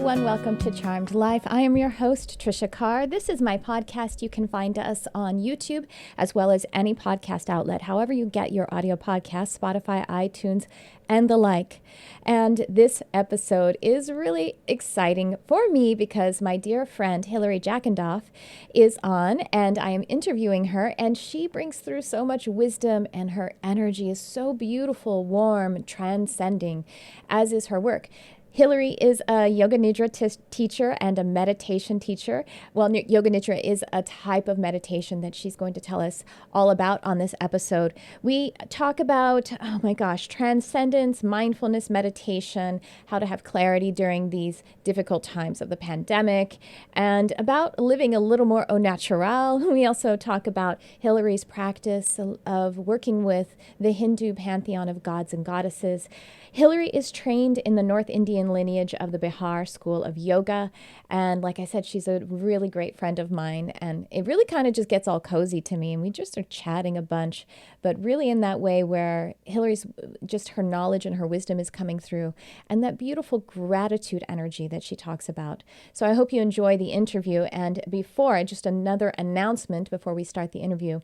everyone. Welcome to Charmed Life. I am your host, Tricia Carr. This is my podcast. You can find us on YouTube as well as any podcast outlet, however you get your audio podcasts, Spotify, iTunes, and the like. And this episode is really exciting for me because my dear friend, Hilary Jackendoff, is on, and I am interviewing her, and she brings through so much wisdom, and her energy is so beautiful, warm, transcending, as is her work. Hilary is a Yoga Nidra teacher and a meditation teacher. Well, Yoga Nidra is a type of meditation that she's going to tell us all about on this episode. We talk about, oh my gosh, transcendence, mindfulness, meditation, how to have clarity during these difficult times of the pandemic, and about living a little more au naturel. We also talk about Hilary's practice of working with the Hindu pantheon of gods and goddesses. Hilary is trained in the North Indian lineage of the Bihar School of Yoga. And like I said, she's a really great friend of mine. And it really kind of just gets all cozy to me. And we just are chatting a bunch, but really in that way where Hilary's just her knowledge and her wisdom is coming through, and that beautiful gratitude energy that she talks about. So I hope you enjoy the interview. And before, just another announcement before we start the interview,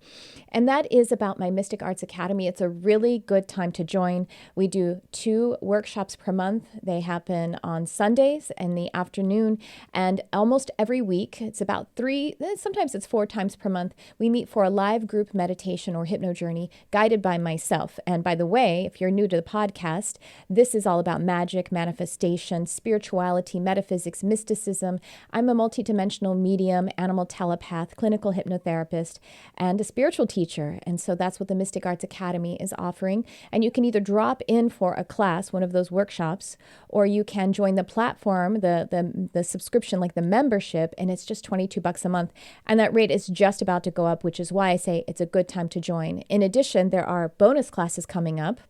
and that is about my Mystic Arts Academy. It's a really good time to join. We do 2 workshops per month. They happen on Sundays in the afternoon, and almost every week, it's about 3, sometimes it's 4 times per month, we meet for a live group meditation or hypno journey guided by myself. And by the way, if you're new to the podcast, this is all about magic, manifestation, spirituality, metaphysics, mysticism. I'm a multidimensional medium, animal telepath, clinical hypnotherapist, and a spiritual teacher. And so that's what the Mystic Arts Academy is offering. And you can either drop in for a class, one of those workshops, or you can join the platform, the subscription, like the membership, and it's just $22 a month. And that rate is just about to go up, which is why I say it's a good time to join. In addition, there are bonus classes coming up.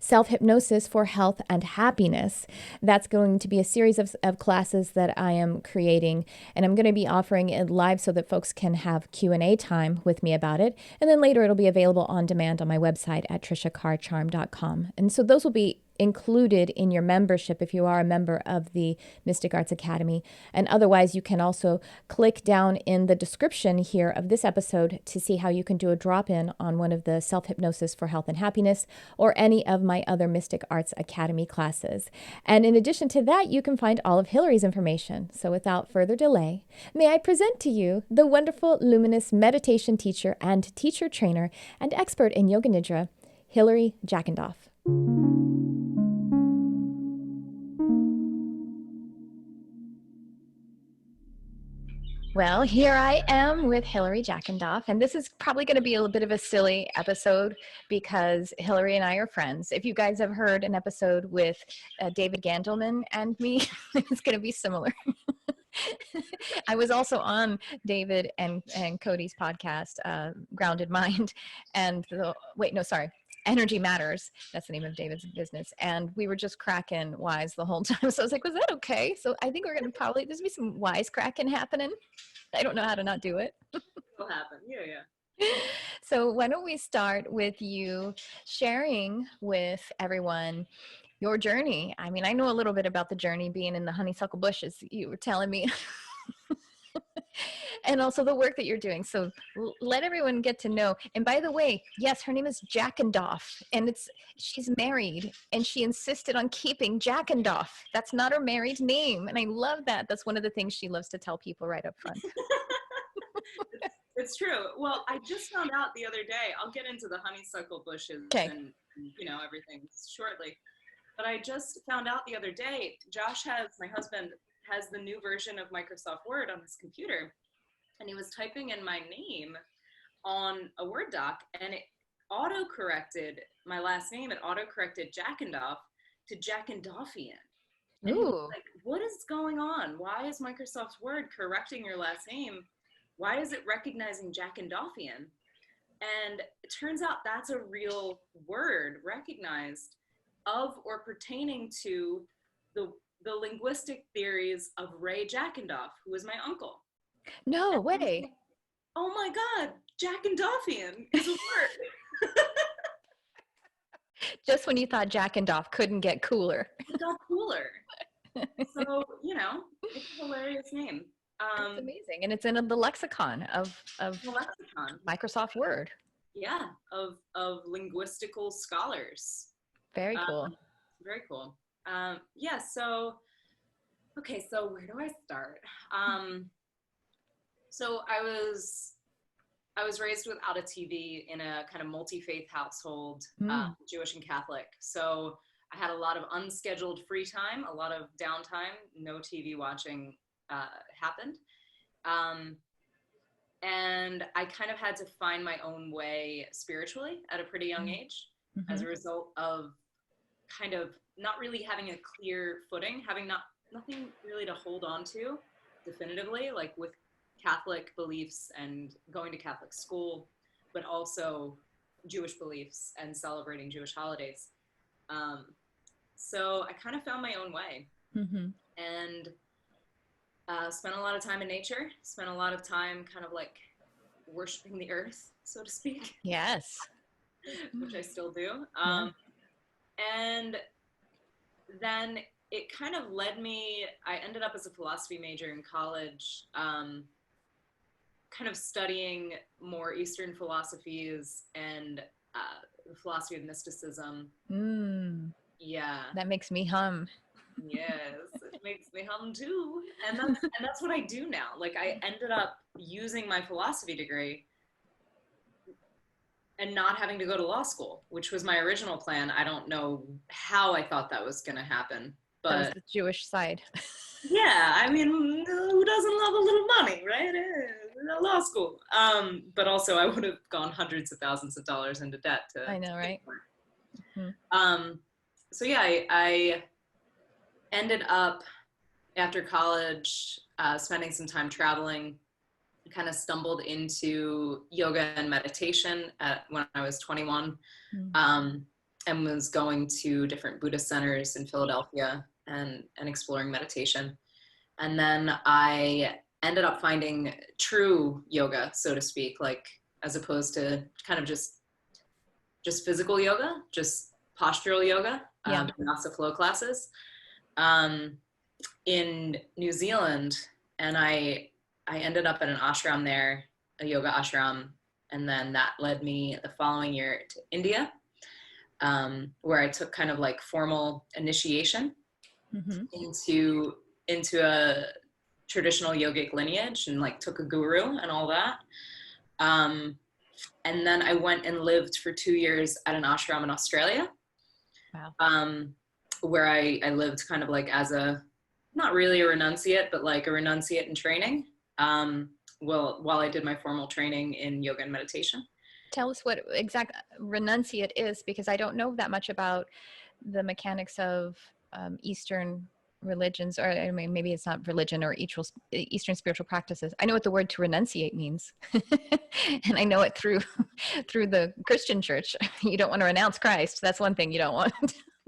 Self-Hypnosis for Health and Happiness. That's going to be a series of classes that I am creating, and I'm going to be offering it live so that folks can have Q&A time with me about it. And then later it'll be available on demand on my website at triciacarcharm.com. And so those will be included in your membership if you are a member of the Mystic Arts Academy. And otherwise, you can also click down in the description here of this episode to see how you can do a drop-in on one of the Self-Hypnosis for Health and Happiness or any of my other Mystic Arts Academy classes. And in addition to that, you can find all of Hilary's information. So without further delay, may I present to you the wonderful, luminous meditation teacher and teacher trainer and expert in Yoga Nidra, Hilary Jackendoff. Well, here I am with Hilary Jackendoff, and this is probably going to be a little bit of a silly episode because Hilary and I are friends. If you guys have heard an episode with David Gandelman and me, it's going to be similar. I was also on David and Cody's podcast, Grounded Mind, and Energy Matters. That's the name of David's business. And we were just cracking wise the whole time. So I was like, was that okay? So I think we're going to there's going to be some wise cracking happening. I don't know how to not do it. It'll happen. Yeah. So why don't we start with you sharing with everyone your journey? I mean, I know a little bit about the journey being in the honeysuckle bushes, you were telling me. And also the work that you're doing. So let everyone get to know. And by the way, yes, her name is Jackendoff, and she's married, and she insisted on keeping Jackendoff. That's not her married name. And I love that. That's one of the things she loves to tell people right up front. It's true. Well, I just found out the other day, I'll get into the honeysuckle bushes and everything shortly. But I just found out the other day, my husband has the new version of Microsoft Word on his computer. And he was typing in my name on a Word doc, and it auto-corrected my last name. It auto-corrected Jackendoff to Jackendoffian. And he was like, what is going on? Why is Microsoft Word correcting your last name? Why is it recognizing Jackendoffian? And it turns out that's a real word recognized of or pertaining to the linguistic theories of Ray Jackendoff, who was my uncle. No way. Oh my God, Jackendoffian is a word. Just when you thought Jackendoff couldn't get cooler. It got cooler. So, it's a hilarious name. It's amazing. And it's in the lexicon of the lexicon. Microsoft Word. Yeah, of linguistical scholars. Very cool. Very cool. Yeah, so, okay, so where do I start? So I was raised without a TV in a kind of multi-faith household, Jewish and Catholic. So I had a lot of unscheduled free time, a lot of downtime, no TV watching happened. And I kind of had to find my own way spiritually at a pretty young age as a result of kind of not really having a clear footing, having nothing really to hold on to definitively, like with Catholic beliefs and going to Catholic school, but also Jewish beliefs and celebrating Jewish holidays. So I kind of found my own way and spent a lot of time in nature, spent a lot of time kind of like worshiping the earth, so to speak. Yes. Which I still do. And then it kind of led me, I ended up as a philosophy major in college, kind of studying more Eastern philosophies and the philosophy of mysticism. Yeah. That makes me hum. Yes, it makes me hum too. And that's what I do now. Like I ended up using my philosophy degree and not having to go to law school, which was my original plan. I don't know how I thought that was going to happen, but that was the Jewish side. Yeah, I mean, who doesn't love a little money, right? Law school. But also I would have gone hundreds of thousands of dollars into debt to. I know, right? So yeah, I ended up after college spending some time traveling, kind of stumbled into yoga and meditation when I was 21, and was going to different Buddhist centers in Philadelphia and exploring meditation. And then I ended up finding true yoga, so to speak, like as opposed to kind of just physical yoga, just postural yoga, Vinyasa flow classes in New Zealand. And I ended up at an ashram there, a yoga ashram. And then that led me the following year to India, where I took kind of like formal initiation into a traditional yogic lineage and like took a guru and all that. And then I went and lived for 2 years at an ashram in Australia. Wow. Where I lived kind of like as not really a renunciate, but like a renunciate in training. While I did my formal training in yoga and meditation. Tell us what exact renunciate is, because I don't know that much about the mechanics of Eastern religions, or I mean, maybe it's not religion or Eastern spiritual practices. I know what the word to renunciate means. And I know it through the Christian church. You don't want to renounce Christ. That's one thing you don't want.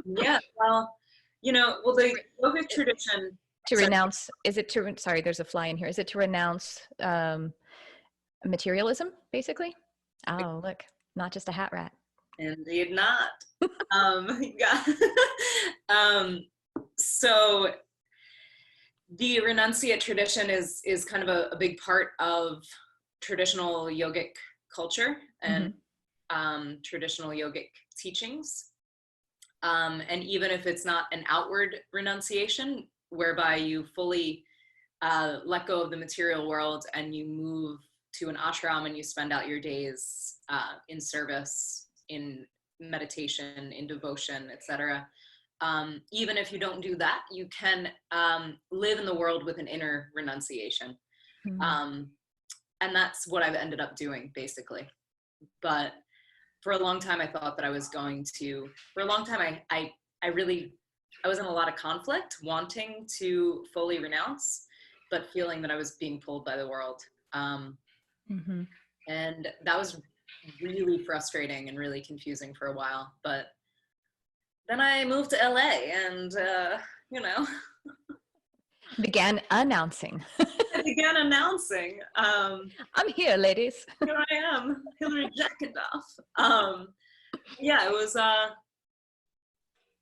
Yeah, well, the yogic tradition. To renounce, sorry, there's a fly in here. Is it to renounce materialism, basically? Oh, look, not just a hat rat. Indeed not. So the renunciate tradition is kind of a big part of traditional yogic culture and traditional yogic teachings. And even if it's not an outward renunciation, whereby you fully let go of the material world and you move to an ashram and you spend out your days in service, in meditation, in devotion, etc. Even if you don't do that, you can live in the world with an inner renunciation. And that's what I've ended up doing, basically. But for a long time, I thought that I was going to, for a long time, I was in a lot of conflict, wanting to fully renounce, but feeling that I was being pulled by the world. And that was really frustrating and really confusing for a while. But then I moved to LA and, began announcing. I began announcing. I'm here, ladies. Here I am, Hilary Jackendoff. Yeah, it was,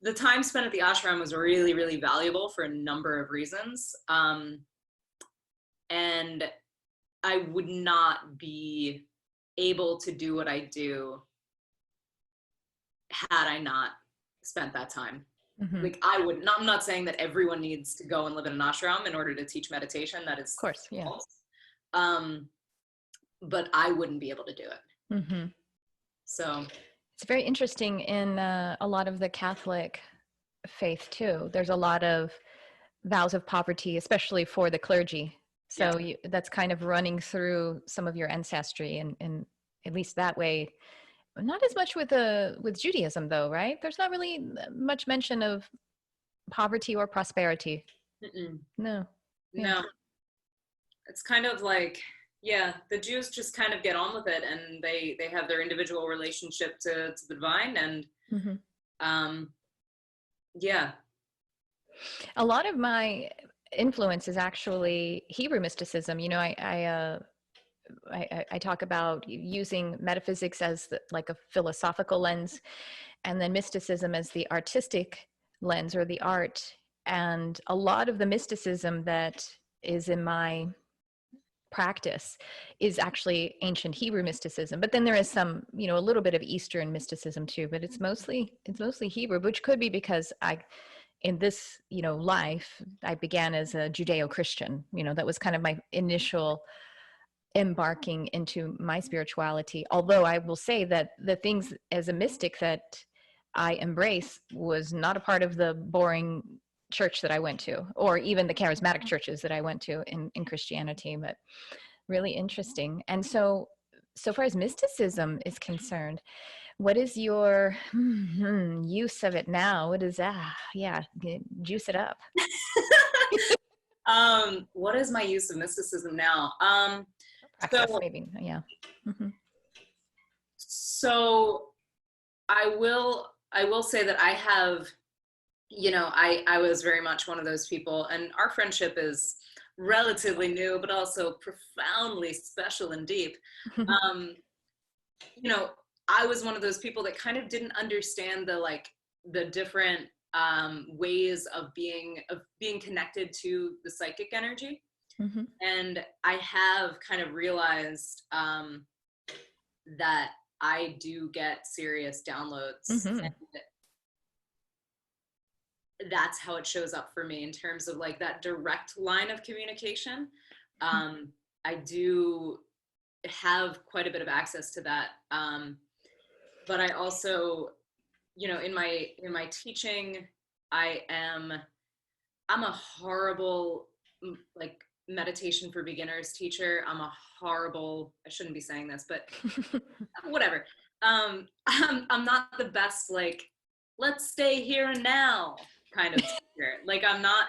the time spent at the ashram was really, really valuable for a number of reasons. And I would not be able to do what I do had I not spent that time. Like I'm not saying that everyone needs to go and live in an ashram in order to teach meditation. That is, of course, yeah. false. But I wouldn't be able to do it. So it's very interesting in a lot of the Catholic faith too. There's a lot of vows of poverty, especially for the clergy. So that's kind of running through some of your ancestry, and at least that way. Not as much with Judaism though, right? There's not really much mention of poverty or prosperity. No. No. It's kind of like, the Jews just kind of get on with it, and they have their individual relationship to the divine, and a lot of my influence is actually Hebrew mysticism. You know, I talk about using metaphysics as like a philosophical lens, and then mysticism as the artistic lens or the art. And a lot of the mysticism that is in my practice is actually ancient Hebrew mysticism, but then there is some, you know, a little bit of Eastern mysticism too, but it's mostly Hebrew, which could be because in this, you know, life, I began as a Judeo-Christian. You know, that was kind of my initial embarking into my spirituality. Although I will say that the things as a mystic that I embrace was not a part of the boring church that I went to, or even the charismatic churches that I went to in Christianity, but really interesting. And so far as mysticism is concerned, what is your use of it now? What is juice it up. What is my use of mysticism now? Practice, maybe, yeah. So I will say that I have, you know, I was very much one of those people, and our friendship is relatively new, but also profoundly special and deep. You know, I was one of those people that kind of didn't understand the different ways of being connected to the psychic energy. And I have kind of realized that I do get serious downloads. And that's how it shows up for me in terms of like that direct line of communication. I do have quite a bit of access to that. But I also, you know, in my teaching, I'm a horrible, like, meditation for beginners teacher. I'm a horrible, I shouldn't be saying this, but whatever. I'm not the best, like, let's stay here and now kind of teacher. Like, I'm not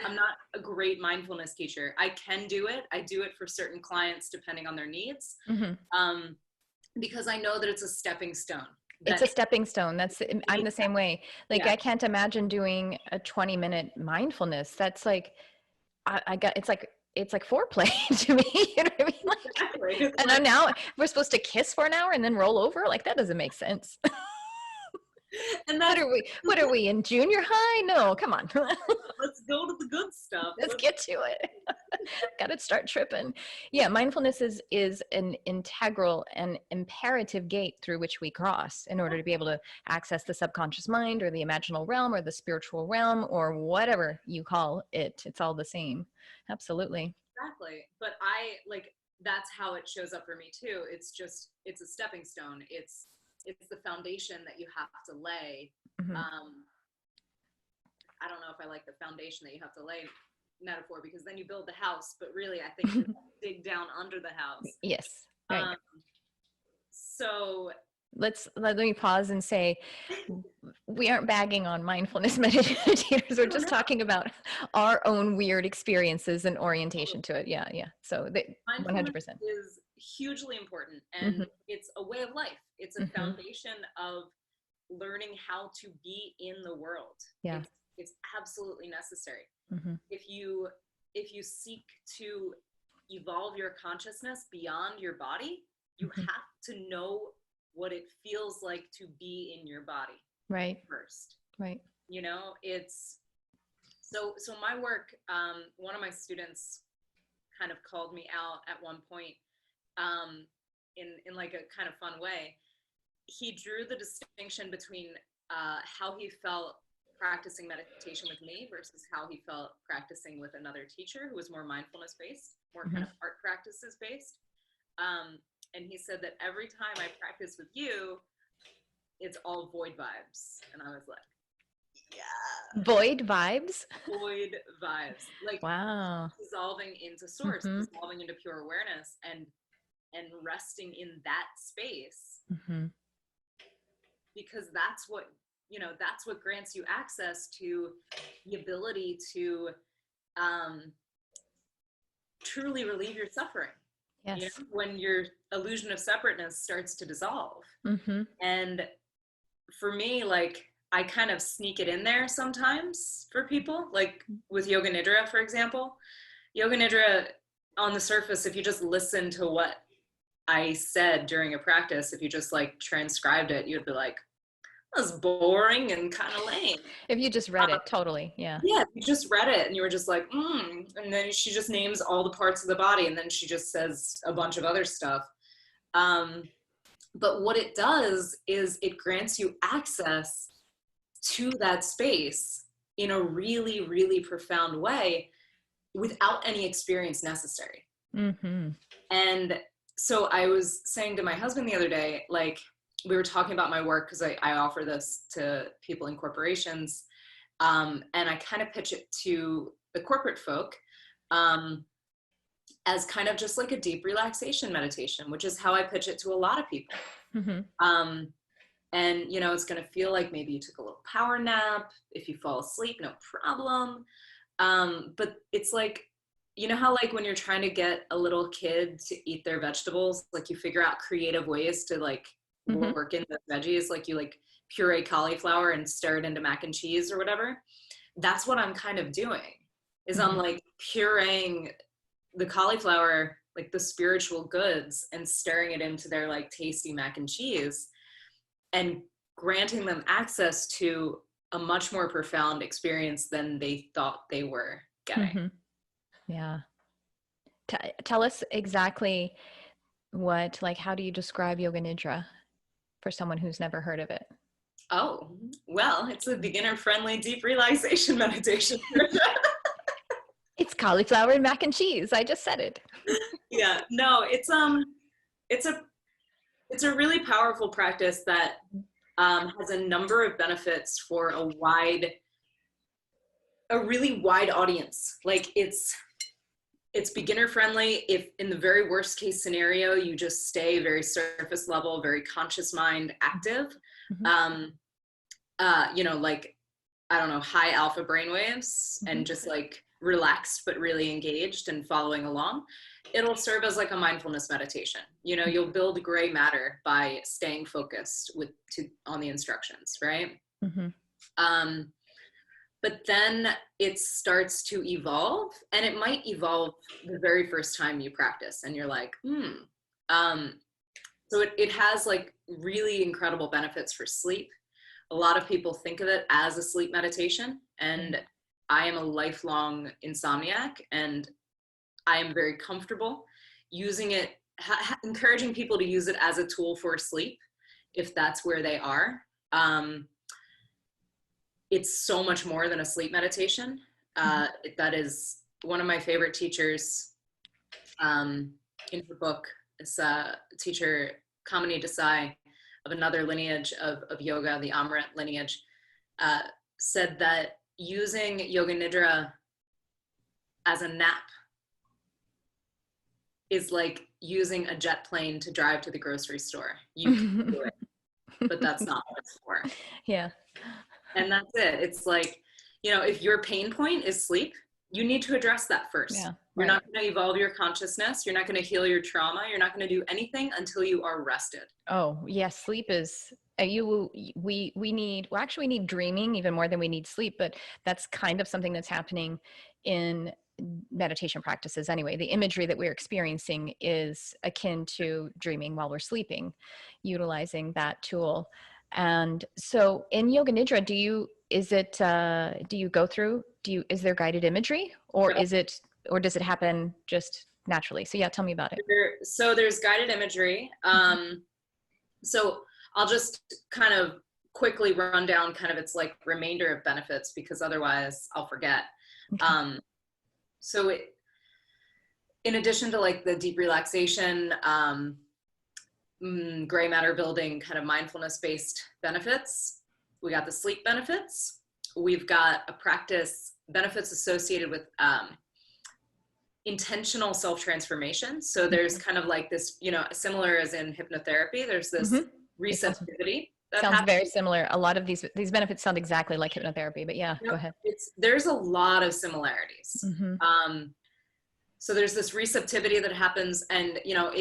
a great mindfulness teacher. I can do it. I do it for certain clients depending on their needs. Because I know that it's a stepping stone. It's a stepping stone. I'm the same way. Like, I can't imagine doing a 20-minute mindfulness. That's like, it's like foreplay to me. You know what I mean? Like, exactly. And now we're supposed to kiss for an hour and then roll over. Like, that doesn't make sense. And what are we in junior high? No, come on. Let's go to the good stuff. Let's get to it. Got to start tripping. Yeah, mindfulness is an integral and imperative gate through which we cross in order to be able to access the subconscious mind or the imaginal realm or the spiritual realm or whatever you call it. It's all the same. Absolutely. Exactly. But that's how it shows up for me too. It's a stepping stone. It's the foundation that you have to lay. I don't know if I like the foundation that you have to lay metaphor, because then you build the house, but really I think you dig down under the house. Yes. Right. So let me pause and say, we aren't bagging on mindfulness meditators. We're just talking about our own weird experiences and orientation to it. Yeah. So 100% is hugely important, and it's a way of life. It's a foundation of learning how to be in the world. Yeah. It's absolutely necessary. If you seek to evolve your consciousness beyond your body, you have to know what it feels like to be in your body. Right. First. Right. You know, it's so my work, one of my students kind of called me out at one point, in like a kind of fun way. He drew the distinction between how he felt practicing meditation with me versus how he felt practicing with another teacher who was more mindfulness based, more kind of art practices based. And he said that every time I practice with you, it's all void vibes. And I was like, yeah. Void vibes? Void vibes. Like, wow. Dissolving into source, dissolving into pure awareness, and resting in that space. Because that's what, you know, that's what grants you access to the ability to truly relieve your suffering. Yes. You know, when your illusion of separateness starts to dissolve. And for me, like, I kind of sneak it in there sometimes for people, like with Yoga Nidra, for example. Yoga Nidra, on the surface, if you just listen to what I said during a practice, if you just like transcribed it, you'd be like, that was boring and kind of lame. If you just read it, totally, yeah. Yeah, you just read it and you were just like, and then she just names all the parts of the body, and then she just says a bunch of other stuff. But what it does is it grants you access to that space in a really, really profound way without any experience necessary. And so I was saying to my husband the other day, like, we were talking about my work because I offer this to people in corporations. And I kind of pitch it to the corporate folk as kind of just like a deep relaxation meditation, which is how I pitch it to a lot of people. And, you know, it's going to feel like maybe you took a little power nap. If you fall asleep, no problem. But it's like, you know how like when you're trying to get a little kid to eat their vegetables, like you figure out creative ways to like work in the veggies, like you like puree cauliflower and stir it into mac and cheese or whatever. That's what I'm kind of doing, is I'm like pureeing the cauliflower, like the spiritual goods, and stirring it into their like tasty mac and cheese, and granting them access to a much more profound experience than they thought they were getting. Yeah. Tell us exactly what, like, how do you describe Yoga Nidra for someone who's never heard of it? Oh, well, it's a beginner-friendly deep relaxation meditation. It's cauliflower and mac and cheese. I just said it. Yeah, no, it's a really powerful practice that has a number of benefits for a really wide audience. Like it's beginner friendly. If in the very worst case scenario, you just stay very surface level, very conscious mind active, you know, like, I don't know, high alpha brainwaves and just like relaxed, but really engaged and following along, it'll serve as like a mindfulness meditation. You know, you'll build gray matter by staying focused on the instructions, right? But then it starts to evolve, and it might evolve the very first time you practice and you're like, so it has like really incredible benefits for sleep. A lot of people think of it as a sleep meditation, and I am a lifelong insomniac, and I am very comfortable using it, encouraging people to use it as a tool for sleep, if that's where they are. It's so much more than a sleep meditation. That is one of my favorite teachers in her book. It's teacher Kamini Desai of another lineage of yoga, the Amrit lineage, said that using Yoga Nidra as a nap is like using a jet plane to drive to the grocery store. You can do it, but that's not what it's for. Yeah. And that's it. It's like, you know, if your pain point is sleep, you need to address that first. Yeah, You're not going to evolve your consciousness. You're not going to heal your trauma. You're not going to do anything until you are rested. Oh, yes. Sleep is, we need dreaming even more than we need sleep, but that's kind of something that's happening in meditation practices anyway. The imagery that we're experiencing is akin to dreaming while we're sleeping, utilizing that tool. And so in Yoga Nidra, do you go through, is there guided imagery, or or does it happen just naturally? So yeah, tell me about it. So there's guided imagery. So I'll just kind of quickly run down kind of its like remainder of benefits, because otherwise I'll forget. Okay. So in addition to like the deep relaxation, gray matter building kind of mindfulness based benefits, we got the sleep benefits. We've got a practice benefits associated with intentional self-transformation. So there's kind of like this, you know, similar as in hypnotherapy, there's this receptivity. Sounds very similar. A lot of these benefits sound exactly like hypnotherapy, but yeah, go ahead. There's a lot of similarities. So there's this receptivity that happens, and you know,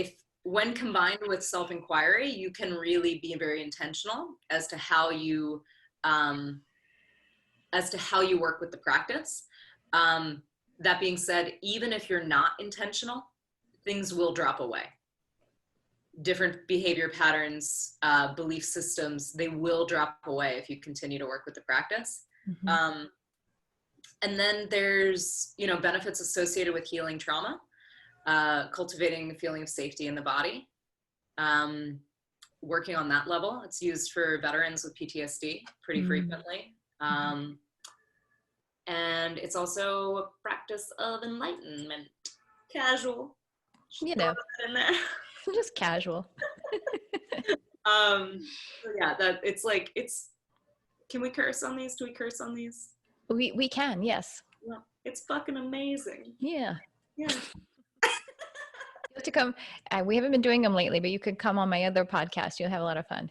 when combined with self-inquiry, you can really be very intentional as to how you work with the practice. That being said, even if you're not intentional, things will drop away. Different behavior patterns, belief systems, they will drop away if you continue to work with the practice. And then there's, you know, benefits associated with healing trauma, cultivating the feeling of safety in the body, working on that level. It's used for veterans with PTSD pretty frequently. And it's also a practice of enlightenment. Casual. You know, in there. Just casual. So yeah, that it's like, can we curse on these? Do we curse on these? We can, yes. Well, it's fucking amazing. Yeah. Yeah. You have to come. We haven't been doing them lately, but you could come on my other podcast. You'll have a lot of fun.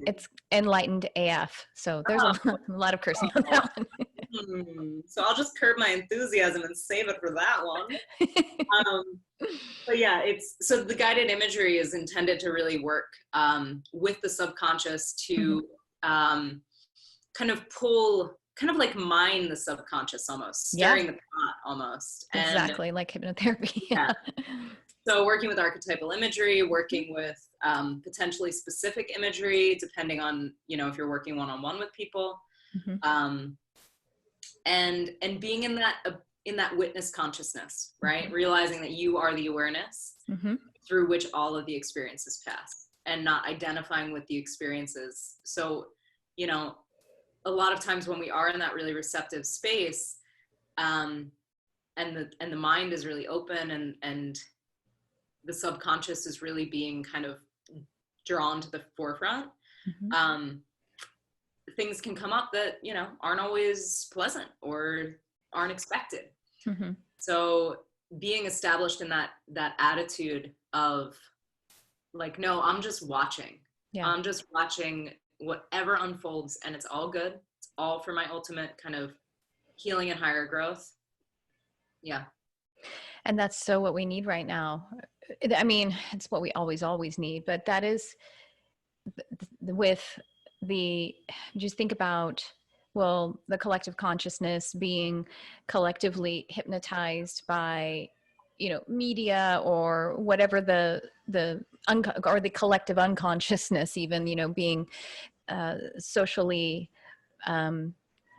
It's Enlightened AF. So there's a lot of cursing on that one. So I'll just curb my enthusiasm and save it for that one. But yeah, so the guided imagery is intended to really work with the subconscious to kind of pull, kind of like mine the subconscious almost, stirring the pot almost. Exactly, like hypnotherapy. Yeah. So working with archetypal imagery, working with potentially specific imagery, depending on, you know, if you're working one-on-one with people, and being in that witness consciousness, right? Realizing that you are the awareness through which all of the experiences pass, and not identifying with the experiences. So, you know, a lot of times when we are in that really receptive space, and the mind is really open, and the subconscious is really being kind of drawn to the forefront, things can come up that, you know, aren't always pleasant or aren't expected. So being established in that attitude of like, no, I'm just watching. I'm just watching whatever unfolds, and it's all good. It's all for my ultimate kind of healing and higher growth. Yeah. And that's so what we need right now. I mean, it's what we always need, but that is with just think about, well, the collective consciousness being collectively hypnotized by, you know, media or whatever or the collective unconsciousness, even, you know, being socially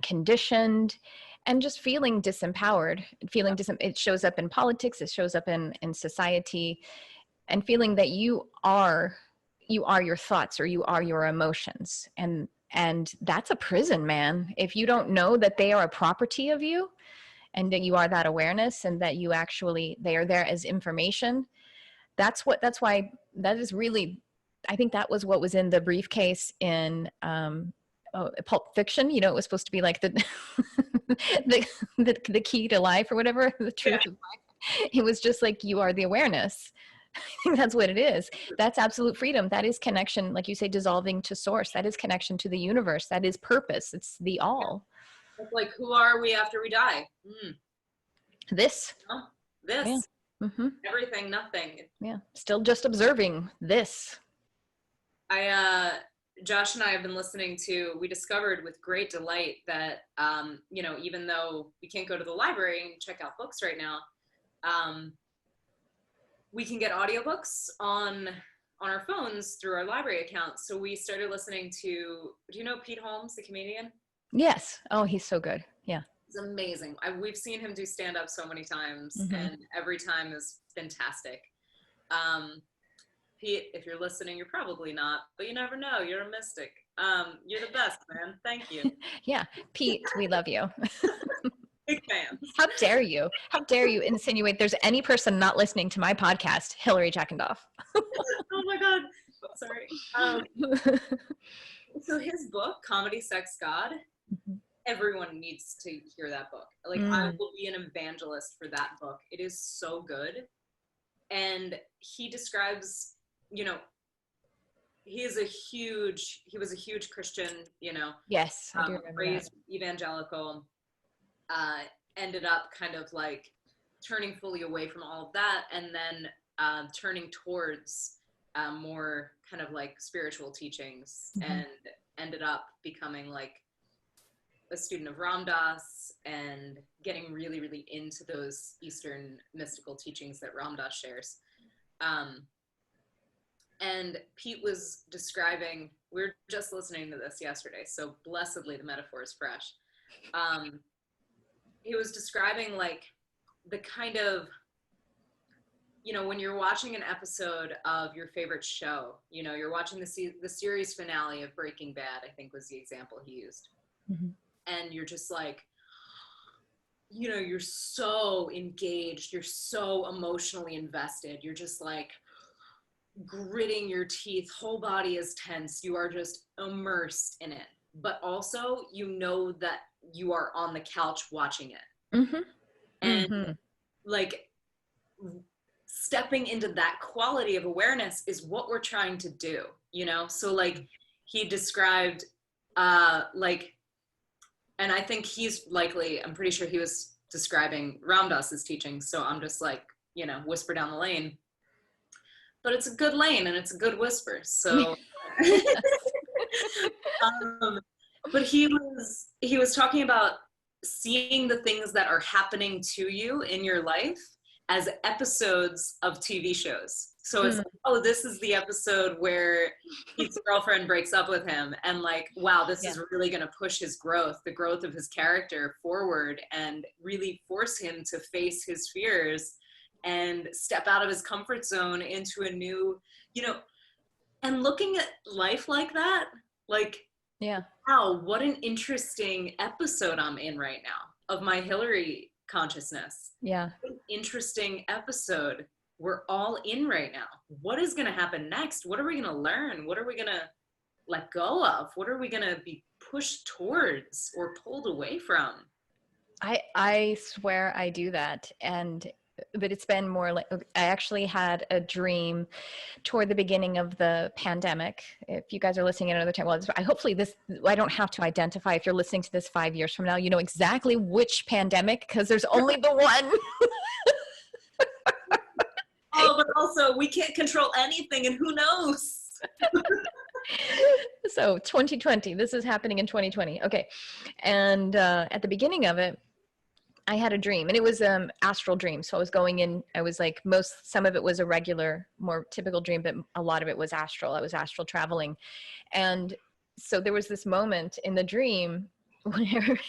conditioned, and just feeling disempowered, it shows up in politics, it shows up in society, and feeling that you are your thoughts, or you are your emotions. And that's a prison, man. If you don't know that they are a property of you, and that you are that awareness, and that they are there as information, that's why that is really, I think that was what was in the briefcase in Pulp Fiction. You know, it was supposed to be like the the key to life, or whatever, the truth of life. It was just like, you are the awareness. I think that's what it is. That's absolute freedom. That is connection, like you say, dissolving to source. That is connection to the universe. That is purpose. It's the all. It's like, who are we after we die? This. Oh, this. Yeah. Everything, nothing. Yeah. Still just observing this. Josh and I have been listening to, we discovered with great delight that, you know, even though we can't go to the library and check out books right now, we can get audiobooks on our phones through our library account. So we started listening to, do you know Pete Holmes, the comedian? Yes. Oh, he's so good. Yeah. He's amazing. We've seen him do stand-up so many times, and every time is fantastic. Pete, if you're listening, you're probably not, but you never know. You're a mystic. You're the best, man. Thank you. Yeah. Pete, we love you. Big fans. How dare you? How dare you insinuate there's any person not listening to my podcast, Hilary Jackendoff? Oh my God. Sorry. So his book, Comedy, Sex, God, everyone needs to hear that book. Like, I will be an evangelist for that book. It is so good. And he describes, you know, he was a huge Christian, you know. Yes, I do remember raised evangelical, ended up kind of like turning fully away from all of that, and then turning towards more kind of like spiritual teachings, and ended up becoming like a student of Ram Dass and getting really, really into those Eastern mystical teachings that Ram Dass shares. And Pete was describing, we were just listening to this yesterday, so blessedly the metaphor is fresh. He was describing like the kind of, you know, when you're watching an episode of your favorite show, you know, you're watching the series finale of Breaking Bad, I think was the example he used. And you're just like, you know, you're so engaged, you're so emotionally invested, you're just like gritting your teeth, whole body is tense, you are just immersed in it. But also, you know that you are on the couch watching it. And like stepping into that quality of awareness is what we're trying to do, you know? So like he described like, and I think he's likely, I'm pretty sure he was describing Ram Dass's teaching. So I'm just like, you know, whisper down the lane, but it's a good lane and it's a good whisper. So, but he was talking about seeing the things that are happening to you in your life as episodes of TV shows. So it's like, oh, this is the episode where his girlfriend breaks up with him, and like, wow, this is really going to push his growth, the growth of his character forward, and really force him to face his fears and step out of his comfort zone into a new, you know, and looking at life like that, like, wow, what an interesting episode I'm in right now of my Hilary consciousness. Yeah. What an interesting episode we're all in right now. What is going to happen next? What are we going to learn? What are we going to let go of? What are we going to be pushed towards or pulled away from? I swear I do that. But it's been more like, I actually had a dream toward the beginning of the pandemic. If you guys are listening at another time, well, hopefully I don't have to identify if you're listening to this 5 years from now, you know exactly which pandemic, because there's only the one. Oh, but also we can't control anything, and who knows? So 2020, this is happening in 2020. Okay. And at the beginning of it, I had a dream, and it was astral dream. So I was going in, I was like, some of it was a regular, more typical dream, but a lot of it was astral. I was astral traveling. And so there was this moment in the dream where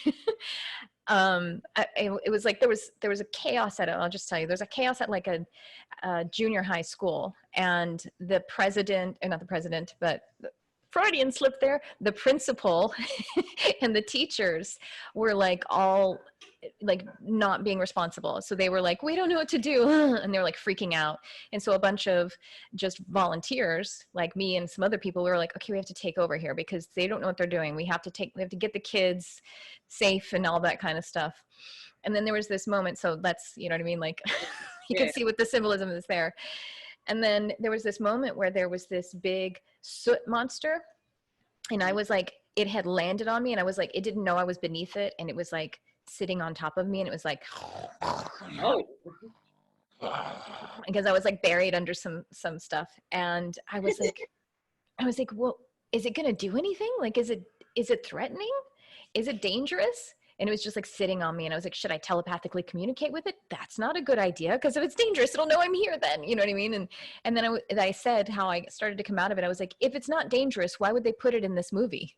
it was like there was a chaos at it. I'll just tell you, there's a chaos at like a junior high school, and the president, or not the president, but Freudian slip there, the principal and the teachers were like all like not being responsible. So they were like, we don't know what to do. And they're like freaking out. And so a bunch of just volunteers like me and some other people were like, okay, we have to take over here because they don't know what they're doing. We have to get the kids safe and all that kind of stuff. And then there was this moment. So that's, you know what I mean? Like you can see what the symbolism is there. And then there was this moment where there was this big soot monster, and I was like, it had landed on me, and I was like, it didn't know I was beneath it. And it was like sitting on top of me, and it was like, because I was like buried under some stuff. And I was like, well, is it going to do anything? Like, is it threatening? Is it dangerous? And it was just like sitting on me. And I was like, should I telepathically communicate with it? That's not a good idea. Because if it's dangerous, it'll know I'm here then. You know what I mean? And then I said how I started to come out of it. I was like, if it's not dangerous, why would they put it in this movie?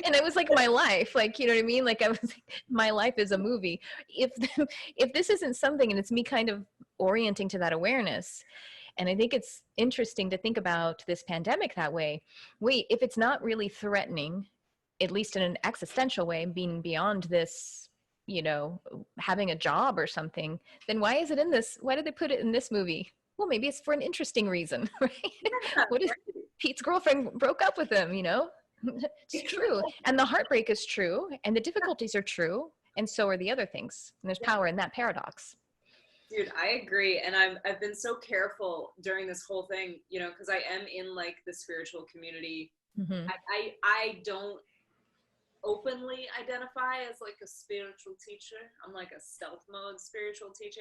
And it was like my life, like, you know what I mean? Like I was, my life is a movie. If this isn't something, and it's me kind of orienting to that awareness. And I think it's interesting to think about this pandemic that way. Wait, if it's not really threatening, at least in an existential way, being beyond this, you know, having a job or something, then why is it in this? Why did they put it in this movie? Well, maybe it's for an interesting reason, right? Yeah, What if Pete's girlfriend broke up with him, you know? It's true. And the heartbreak is true. And the difficulties are true. And so are the other things. And there's power in that paradox. Dude, I agree. And I've been so careful during this whole thing, you know, because I am in like the spiritual community. Mm-hmm. I don't openly identify as like a spiritual teacher. I'm like a stealth mode spiritual teacher.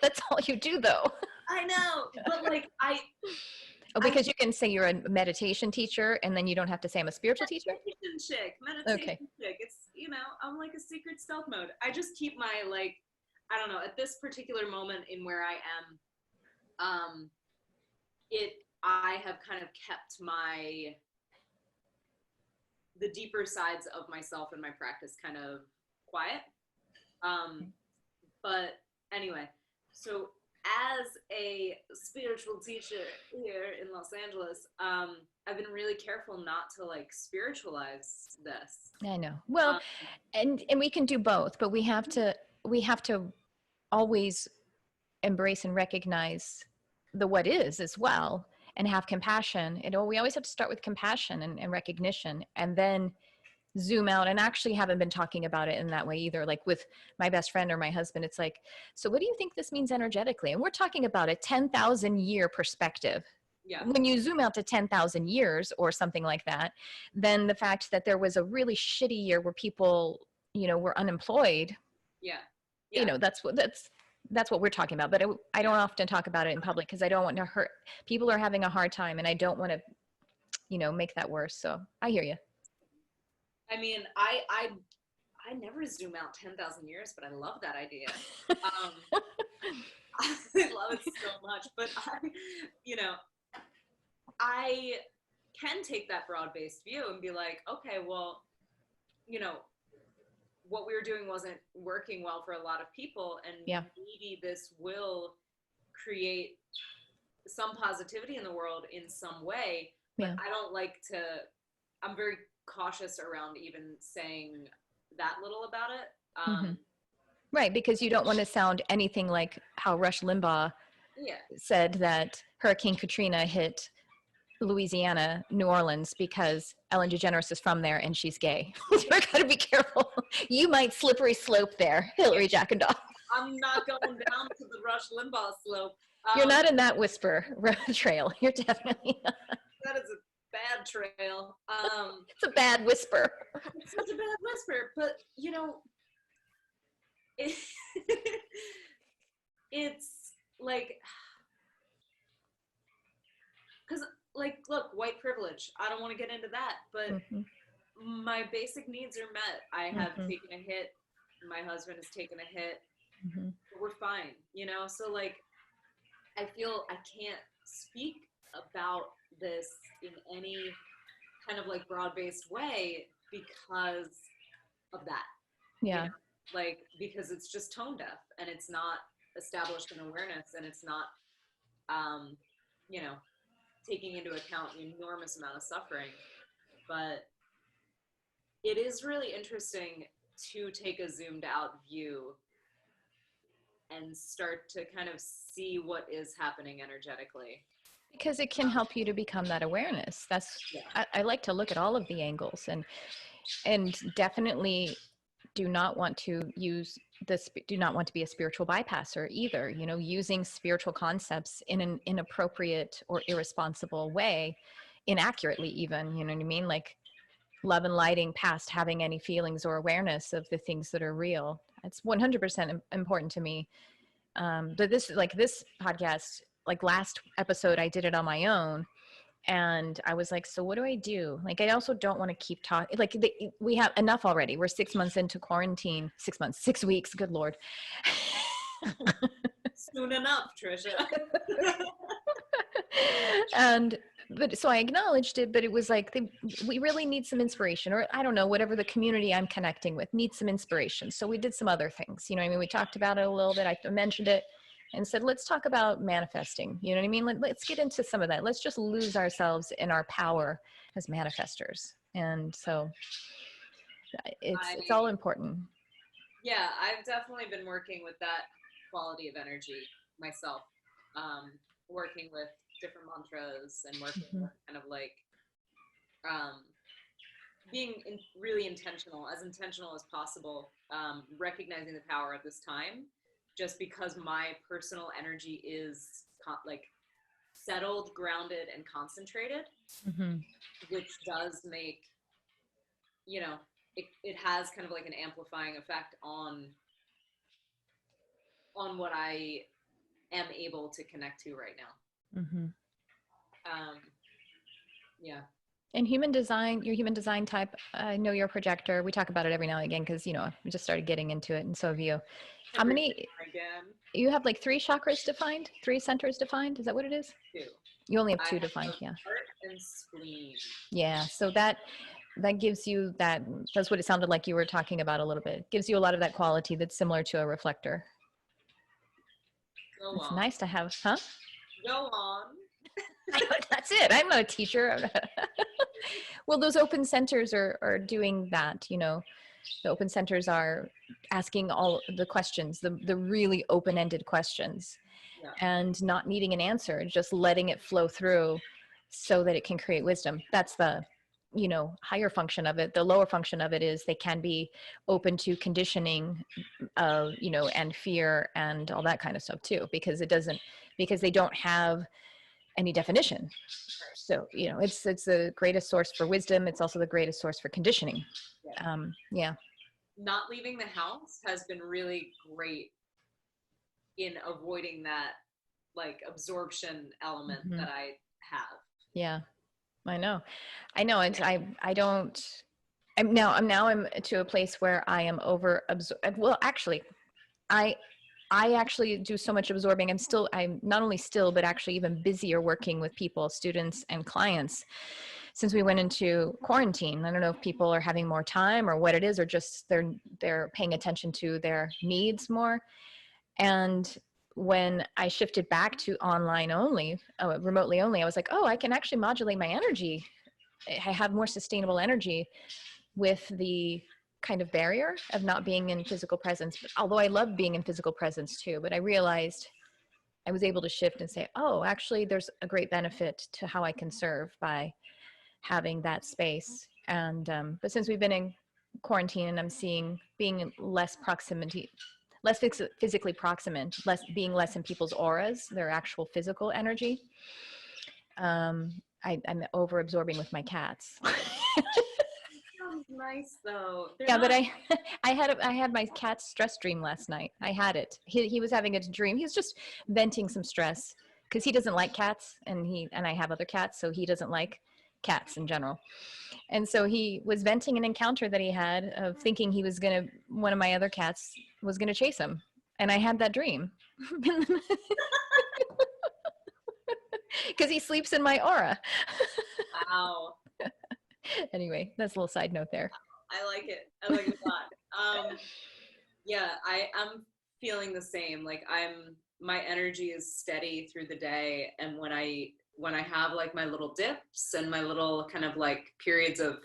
That's all you do though. I know, but like because you can say you're a meditation teacher and then you don't have to say I'm a spiritual teacher? Meditation chick. It's, you know, I'm like a secret stealth mode. I just keep my like, I don't know, at this particular moment in where I am, I have kind of kept the deeper sides of myself and my practice kind of quiet. But anyway, so as a spiritual teacher here in Los Angeles, I've been really careful not to like spiritualize this. I know. Well, and we can do both, but we have to always embrace and recognize the what is as well, and have compassion. We always have to start with compassion and recognition, and then zoom out. And actually haven't been talking about it in that way either. Like with my best friend or my husband, it's like, so what do you think this means energetically? And we're talking about a 10,000 year perspective. Yeah. When you zoom out to 10,000 years or something like that, then the fact that there was a really shitty year where people, you know, were unemployed. Yeah. You know, that's what we're talking about. But I don't often talk about it in public because I don't want to hurt. People are having a hard time and I don't want to, you know, make that worse. So I hear you. I mean, I never zoom out 10,000 years, but I love that idea. I love it so much, but I can take that broad-based view and be like, okay, well, you know, what we were doing wasn't working well for a lot of people, and maybe this will create some positivity in the world in some way, but I don't like to, I'm very cautious around even saying that little about it. Right, because you don't want to sound anything like how Rush Limbaugh said that Hurricane Katrina hit Louisiana, New Orleans, because Ellen DeGeneres is from there and she's gay. You're got to be careful. You might slippery slope there, Hilary Jackendoff. I'm not going down to the Rush Limbaugh slope. You're not in that whisper trail. You're definitely not. That is a bad trail. It's a bad whisper. It's such a bad whisper, but you know, it's like, because like, look, white privilege. I don't want to get into that, but my basic needs are met. I have taken a hit. My husband has taken a hit. We're fine, you know? So like, I feel I can't speak about this in any kind of like broad-based way because of that. Yeah. You know? Like, because it's just tone deaf and it's not established in awareness and it's not, you know, taking into account the enormous amount of suffering. But it is really interesting to take a zoomed out view and start to kind of see what is happening energetically. Because it can help you to become that awareness. That's, I like to look at all of the angles and definitely do not want to be a spiritual bypasser either, you know, using spiritual concepts in an inappropriate or irresponsible way, inaccurately even, you know what I mean? Like love and lighting past having any feelings or awareness of the things that are real. It's 100% important to me. But this podcast, like last episode, I did it on my own. And I was like, so what do I do? Like, I also don't want to keep talking. Like, we have enough already. We're 6 months into quarantine. 6 weeks. Good Lord. Soon enough, Tricia. And but so I acknowledged it, but it was like, we really need some inspiration, or I don't know, whatever the community I'm connecting with needs some inspiration. So we did some other things, you know what I mean? We talked about it a little bit. I mentioned it and said, let's talk about manifesting. You know what I mean? Let's get into some of that. Let's just lose ourselves in our power as manifestors. And so it's all important. Yeah, I've definitely been working with that quality of energy myself, working with different mantras and working with kind of like being really intentional as possible, recognizing the power of this time, just because my personal energy is like settled, grounded, and concentrated, which does make, you know, it has kind of like an amplifying effect on what I am able to connect to right now. Yeah. And human design, your human design type, I know you're a projector. We talk about it every now and again because, you know, we just started getting into it, and so have you. How many? You have like 3 chakras defined, 3 centers defined. Is that what it is? 2. You only have 2 defined, yeah. Heart and spleen. Yeah, so that gives you that's what it sounded like you were talking about a little bit. It gives you a lot of that quality that's similar to a reflector. It's nice to have, huh? Go on. That's it. I'm not a teacher. Well, those open centers are doing that, you know. The open centers are asking all the questions, the really open-ended questions, and not needing an answer, just letting it flow through so that it can create wisdom. That's the, you know, higher function of it. The lower function of it is they can be open to conditioning, you know, and fear and all that kind of stuff too, because they don't have any definition. So, you know, it's the greatest source for wisdom. It's also the greatest source for conditioning. Yeah. Not leaving the house has been really great in avoiding that like absorption element that I have. Yeah, I know. And I'm to a place where I am well, actually, I actually do so much absorbing. I'm not only still, but actually even busier working with people, students and clients, since we went into quarantine. I don't know if people are having more time or what it is, or just they're paying attention to their needs more. And when I shifted back to online only, remotely only, I was like, oh, I can actually modulate my energy. I have more sustainable energy with the kind of barrier of not being in physical presence. But although I love being in physical presence too, but I realized I was able to shift and say, oh, actually there's a great benefit to how I can serve by having that space. And, but since we've been in quarantine and I'm seeing being in less proximity, less physically proximate, being less in people's auras, their actual physical energy, I'm over absorbing with my cats. Nice though. But I had my cat's stress dream last night. I had it. He was having a dream. He was just venting some stress because he doesn't like cats, and I have other cats, so he doesn't like cats in general. And so he was venting an encounter that he had of thinking one of my other cats was gonna chase him, and I had that dream. Because he sleeps in my aura. Wow. Anyway, that's a little side note there. I like it a lot. Yeah, I'm feeling the same. Like my energy is steady through the day, and when I have like my little dips and my little kind of like periods of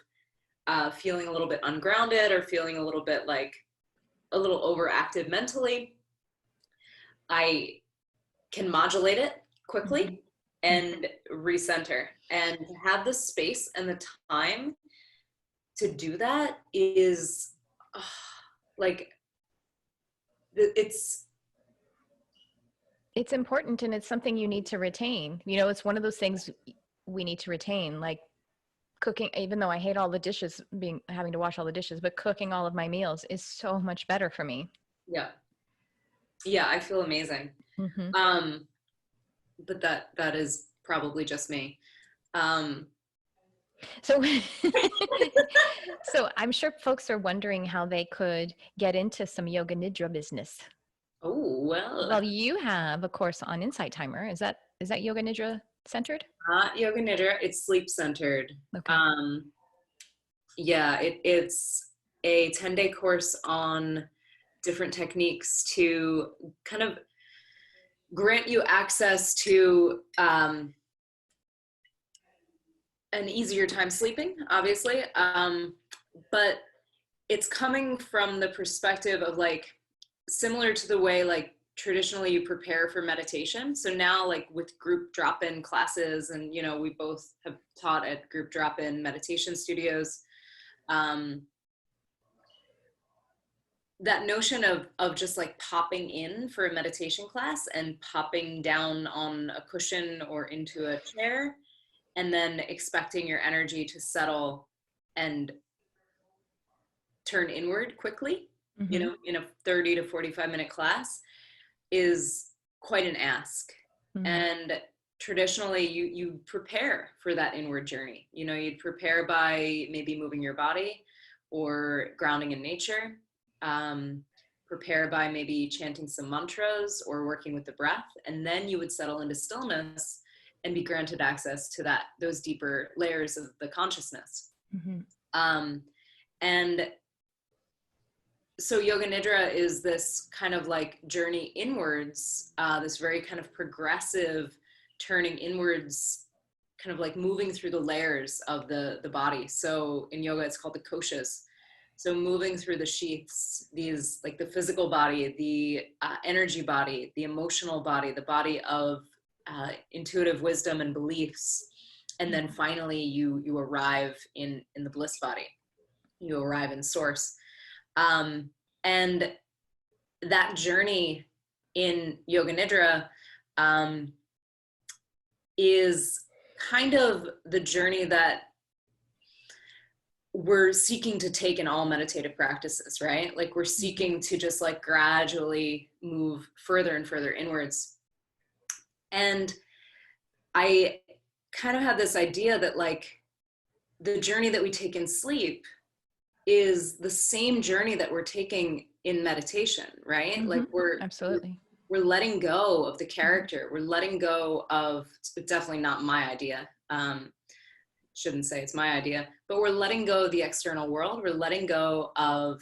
feeling a little bit ungrounded or feeling a little bit like a little overactive mentally, I can modulate it quickly and recenter. And to have the space and the time to do that is like, it's important, and it's something you need to retain. You know, it's one of those things we need to retain, like cooking. Even though I hate all the dishes, having to wash all the dishes, but cooking all of my meals is so much better for me. Yeah, I feel amazing. But that is probably just me. So I'm sure folks are wondering how they could get into some Yoga Nidra business. Oh, well. Well, you have a course on Insight Timer. Is that Yoga Nidra centered? Not Yoga Nidra, it's sleep centered. Okay. Yeah, it's a 10-day course on different techniques to kind of grant you access to an easier time sleeping, obviously. But it's coming from the perspective of like, similar to the way like traditionally you prepare for meditation. So now like with group drop-in classes, and you know, we both have taught at group drop-in meditation studios. That notion of just like popping in for a meditation class and popping down on a cushion or into a chair, and then expecting your energy to settle and turn inward quickly, you know, in a 30 to 45-minute class is quite an ask. And traditionally you prepare for that inward journey. You know, you'd prepare by maybe moving your body or grounding in nature. Prepare by maybe chanting some mantras or working with the breath, and then you would settle into stillness and be granted access to those deeper layers of the consciousness. And so Yoga Nidra is this kind of like journey inwards, this very kind of progressive turning inwards, kind of like moving through the layers of the body. So in yoga, it's called the koshas. So moving through the sheaths, these like the physical body, the energy body, the emotional body, the body of intuitive wisdom and beliefs. And then finally you arrive in the bliss body. You arrive in source. And that journey in Yoga Nidra is kind of the journey that we're seeking to take in all meditative practices, right? Like we're seeking to just like gradually move further and further inwards. And I kind of had this idea that like the journey that we take in sleep is the same journey that we're taking in meditation, right? Like we're letting go of the character. We're letting go of, it's definitely not my idea. Shouldn't say it's my idea, but we're letting go of the external world. We're letting go of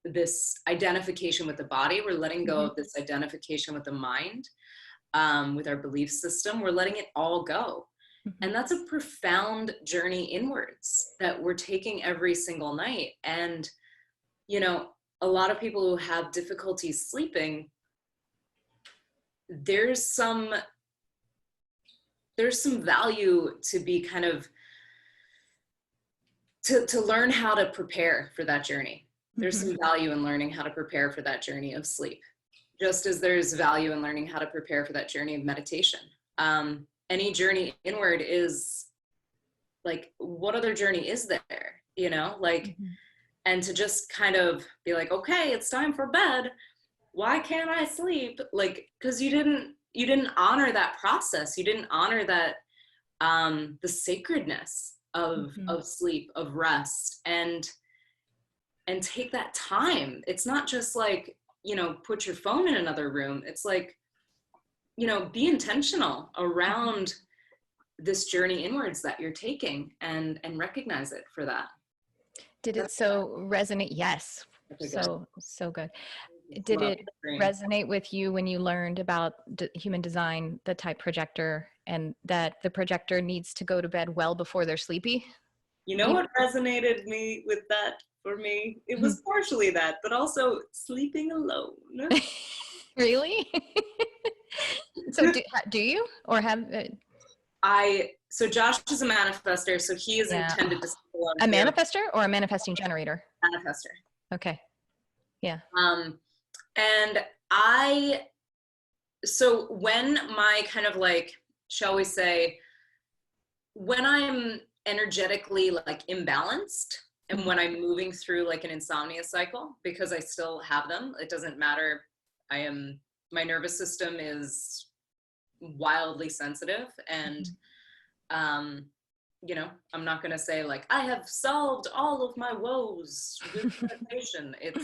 this identification with the body. We're letting go of this identification with the mind, with our belief system. We're letting it all go. And that's a profound journey inwards that we're taking every single night. And, you know, a lot of people who have difficulty sleeping, there's some value to be kind of, to learn how to prepare for that journey. There's some value in learning how to prepare for that journey of sleep, just as there's value in learning how to prepare for that journey of meditation. Any journey inward is like, what other journey is there, you know, like, and to just kind of be like, okay, it's time for bed. Why can't I sleep? Like, cause you didn't honor that process. You didn't honor that, the sacredness of sleep, of rest, and take that time. It's not just like, you know, put your phone in another room. It's like, you know, be intentional around this journey inwards that you're taking, and recognize it for that. Did it so resonate? Yes. So good. Did it resonate with you when you learned about human design, the type projector, and that the projector needs to go to bed well before they're sleepy? You know what resonated with that for me? It was partially that, but also sleeping alone. Really? So do you, or have? So Josh is a manifester, so he is intended to sleep alone. A manifester or a manifesting generator? Manifester. Okay. Yeah. And so when my kind of like, shall we say, when I'm energetically like imbalanced, and when I'm moving through like an insomnia cycle, because I still have them, it doesn't matter. My nervous system is wildly sensitive, and you know, I'm not going to say like, I have solved all of my woes with meditation. It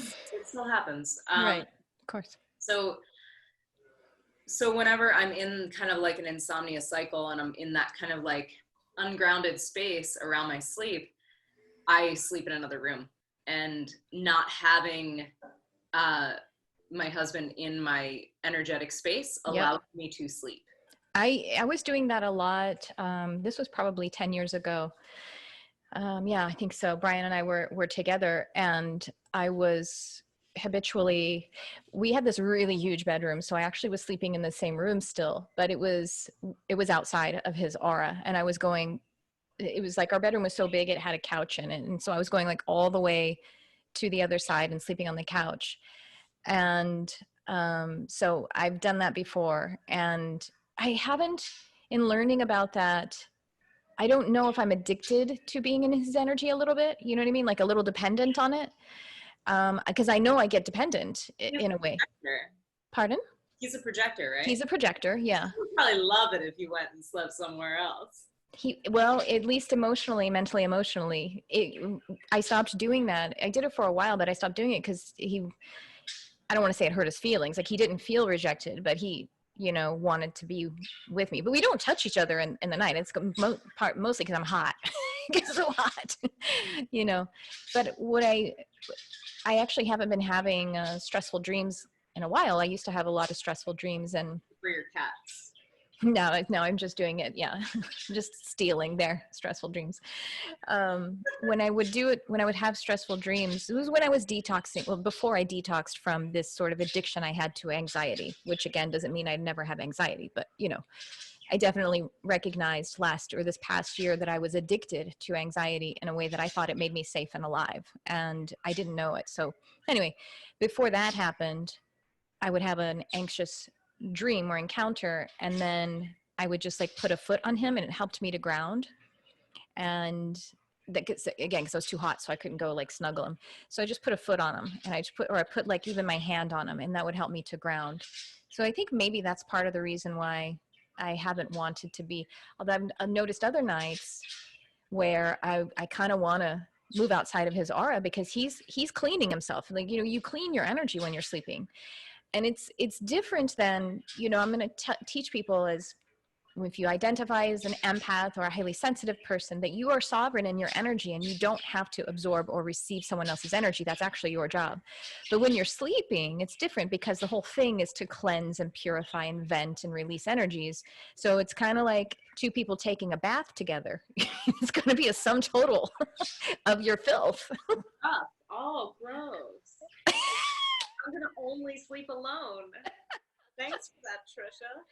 still happens. Right. Of course. So So whenever I'm in kind of like an insomnia cycle and I'm in that kind of like ungrounded space around my sleep, I sleep in another room, and not having my husband in my energetic space allows me to sleep. I was doing that a lot. This was probably 10 years ago. Yeah, I think so. Brian and I were together, and I was habitually, we had this really huge bedroom. So I actually was sleeping in the same room still, but it was outside of his aura. And I was going, it was like our bedroom was so big, it had a couch in it. And so I was going like all the way to the other side and sleeping on the couch. And so I've done that before, and I haven't, in learning about that, I don't know if I'm addicted to being in his energy a little bit, you know what I mean? Like a little dependent on it. Because I know I get dependent in a way. Pardon? He's a projector, right? He's a projector, yeah. He would probably love it if you went and slept somewhere else. Well, at least emotionally, mentally, emotionally, I stopped doing that. I did it for a while, but I stopped doing it because I don't want to say it hurt his feelings. Like, he didn't feel rejected, but he, you know, wanted to be with me. But we don't touch each other in the night. It's mostly because I'm hot. It gets so hot, you know. But what I actually haven't been having stressful dreams in a while. I used to have a lot of stressful dreams. And for your cats. No, I'm just doing it. Yeah. Just stealing their stressful dreams. When I would do it, when I would have stressful dreams, it was when I was detoxing. Well, before I detoxed from this sort of addiction I had to anxiety, which again, doesn't mean I'd never have anxiety, but you know, I definitely recognized this past year that I was addicted to anxiety in a way that I thought it made me safe and alive. And I didn't know it. So anyway, before that happened, I would have an anxious dream or encounter, and then I would just like put a foot on him, and it helped me to ground. And that gets, again, because I was too hot, so I couldn't go like snuggle him. So I just put a foot on him, and I put like even my hand on him, and that would help me to ground. So I think maybe that's part of the reason why I haven't wanted to be, although I've noticed other nights where I kind of want to move outside of his aura, because he's cleaning himself. Like, you know, you clean your energy when you're sleeping. And it's different than, you know, I'm going to teach people, as if you identify as an empath or a highly sensitive person, that you are sovereign in your energy and you don't have to absorb or receive someone else's energy. That's actually your job. But when you're sleeping, it's different, because the whole thing is to cleanse and purify and vent and release energies. So it's kind of like two people taking a bath together. It's going to be a sum total of your filth. Oh, gross. I'm going to only sleep alone. Thanks for that, Tricia.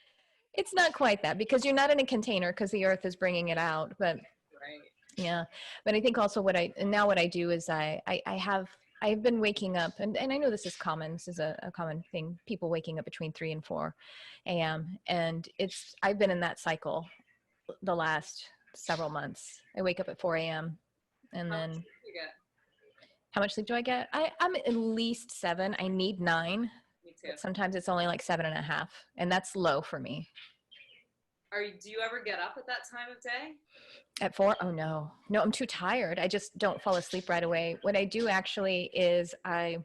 It's not quite that, because you're not in a container, because the earth is bringing it out. But right. Yeah. But I think also what I do is I've been waking up, and I know this is common. This is a common thing. People waking up between 3 and 4 a.m. And I've been in that cycle the last several months. I wake up at 4 a.m. and then how much sleep do I get? I'm at least 7. I need 9. Me too. Sometimes it's only like 7.5, and that's low for me. Do you ever get up at that time of day? At 4? Oh no, I'm too tired. I just don't fall asleep right away. What I do actually is I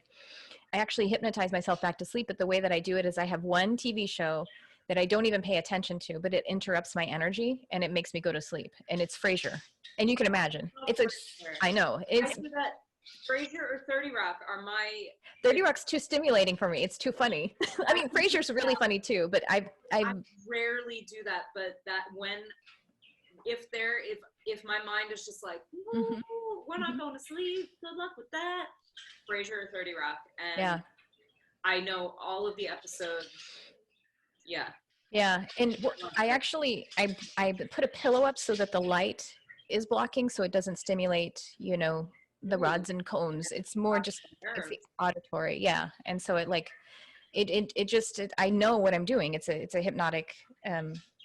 actually hypnotize myself back to sleep. But the way that I do it is I have one TV show that I don't even pay attention to, but it interrupts my energy and it makes me go to sleep. And it's Frasier. And you can imagine. I know. I do that. Frasier or 30 Rock are my... 30 Rock's too stimulating for me. It's too funny. I mean, Frasier's really funny too, but I rarely do that. But that if my mind is just like, we're not going to sleep, good luck with that. Frasier or 30 Rock. And yeah. I know all of the episodes. Yeah. Yeah. And I put a pillow up so that the light is blocking, so it doesn't stimulate, you know, the rods and cones. It's more just, it's the auditory. Yeah. And so I know what I'm doing. It's a hypnotic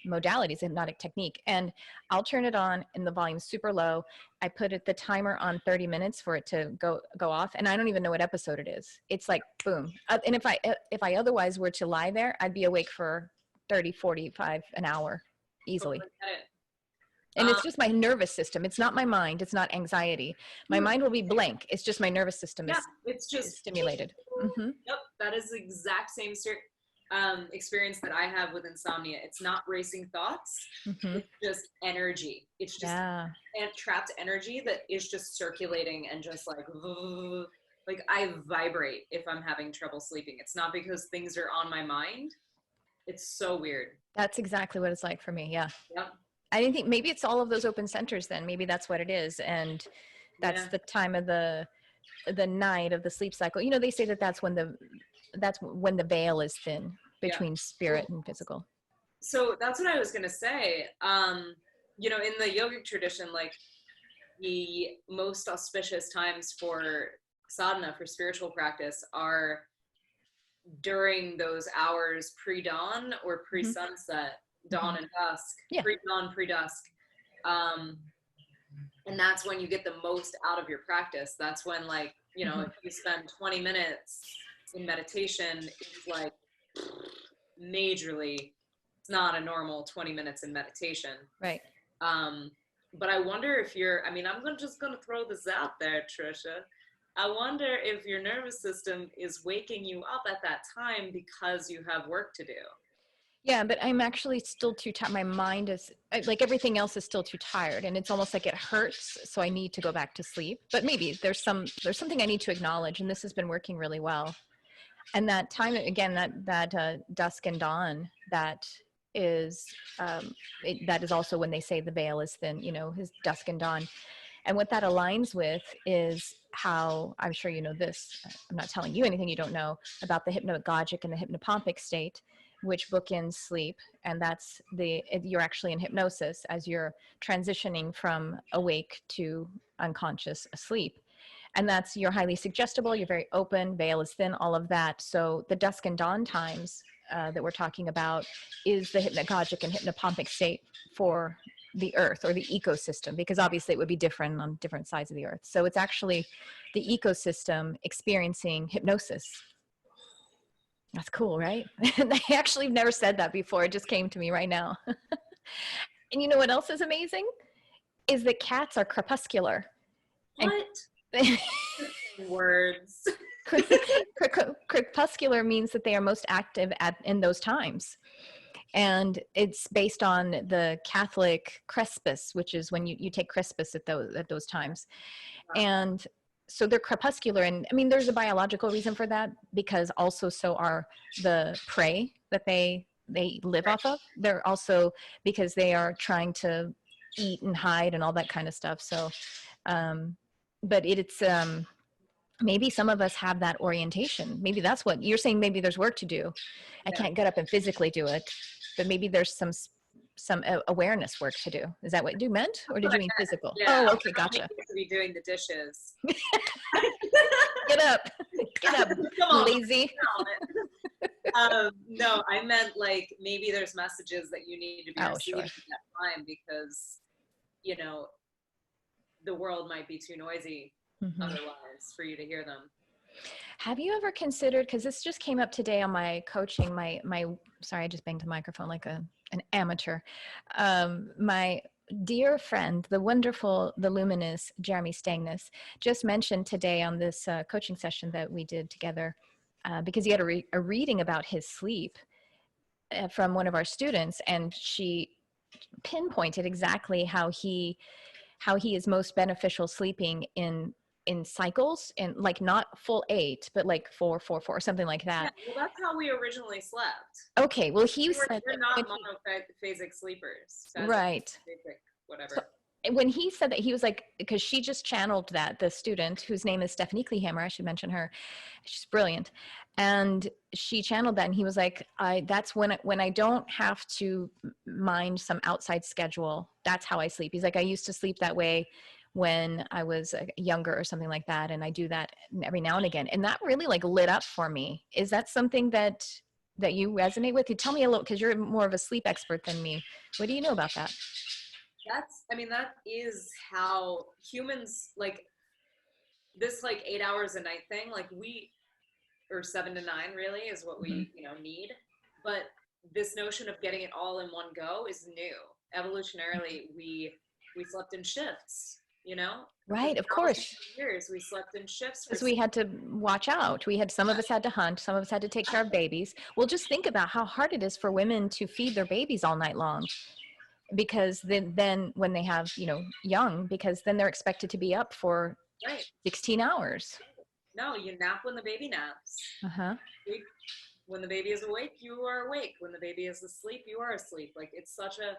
modality. It's a hypnotic technique. And I'll turn it on and the volume's super low. I put the timer on 30 minutes for it to go off. And I don't even know what episode it is. It's like, boom. And if I otherwise were to lie there, I'd be awake for 30, 45, an hour easily. And it's just my nervous system. It's not my mind. It's not anxiety. My mind will be blank. It's just my nervous system is it's just stimulated. Yep, that is the exact same story. experience that I have with insomnia. It's not racing thoughts. It's just energy. It's just trapped energy that is just circulating and just like I vibrate if I'm having trouble sleeping. It's not because things are on my mind. It's so weird. That's exactly what it's like for me. Yeah. Yep. I didn't think, maybe it's all of those open centers then. Maybe that's what it is. And that's the time of the night of the sleep cycle. You know, they say that that's when the veil is thin between spirit and physical. So that's what I was going to say. You know, in the yogic tradition, like the most auspicious times for sadhana, for spiritual practice, are during those hours pre-dawn or pre-sunset, dawn and dusk, pre-dawn, pre-dusk. And that's when you get the most out of your practice. That's when, like, you know, if you spend 20 minutes in meditation, it's like majorly, it's not a normal 20 minutes in meditation. Right. But I wonder if I'm just going to throw this out there, Tricia. I wonder if your nervous system is waking you up at that time because you have work to do. Yeah, but I'm actually still too tired. My mind is, like, everything else is still too tired, and it's almost like it hurts, so I need to go back to sleep. But maybe there's something I need to acknowledge, and this has been working really well. And that time, again, that dusk and dawn, that is also when they say the veil is thin, you know, his dusk and dawn. And what that aligns with is how, I'm sure you know this, I'm not telling you anything you don't know, about the hypnagogic and the hypnopompic state, which bookends sleep. And that's you're actually in hypnosis as you're transitioning from awake to unconscious asleep. And that's, you're highly suggestible, you're very open, veil is thin, all of that. So the dusk and dawn times that we're talking about is the hypnagogic and hypnopompic state for the earth or the ecosystem, because obviously it would be different on different sides of the earth. So it's actually the ecosystem experiencing hypnosis. That's cool, right? I actually have never said that before. It just came to me right now. And you know what else is amazing? Is that cats are crepuscular. What? Words. Crepuscular means that they are most active in those times. And it's based on the Catholic Crespus, which is when you take Crespus at those times. Wow. And so they're crepuscular. And I mean, there's a biological reason for that, because also so are the prey that they live off of. They're also, because they are trying to eat and hide and all that kind of stuff. So, but it's, maybe some of us have that orientation. Maybe that's what you're saying. Maybe there's work to do. I can't get up and physically do it, but maybe there's some awareness work to do. Is that what you meant, or did you mean physical? Yeah. Oh, okay, gotcha. To be doing the dishes. Get up, lazy. No, I meant like maybe there's messages that you need to be receiving at that time, because, you know, the world might be too noisy otherwise for you to hear them. Have you ever considered, because this just came up today on my coaching, my sorry, I just banged the microphone like an amateur. My dear friend, the wonderful, the luminous Jeremy Stangness, just mentioned today on this coaching session that we did together, because he had a reading about his sleep from one of our students, and she pinpointed exactly how he is most beneficial sleeping in cycles, and like not full 8, but like 4-4-4 or something like that. Yeah, well, that's how we originally slept. Okay, well we're not monophasic sleepers. That's right. Whatever. So when he said that, he was like, because she just channeled that, the student whose name is Stephanie Kleehammer, I should mention her, she's brilliant, and she channeled that, and he was like, that's when I don't have to mind some outside schedule, that's how I sleep. He's like, I used to sleep that way when I was younger or something like that, and I do that every now and again, and that really like lit up for me. Is that something that you resonate with? You tell me a little, because you're more of a sleep expert than me. What do you know about that? That is how humans, like this, like 8 hours a night thing, like or 7 to 9 really is what we, need. But this notion of getting it all in one go is new. Evolutionarily, we slept in shifts. you know? Right, of course. Years we slept in shifts. Because we had to watch out. Some of us had to hunt, some of us had to take care of babies. Well, just think about how hard it is for women to feed their babies all night long. Because then when they have, young, because then they're expected to be up for 16 hours. No, you nap when the baby naps. Uh-huh. When the baby is awake, you are awake. When the baby is asleep, you are asleep. Like, it's such a,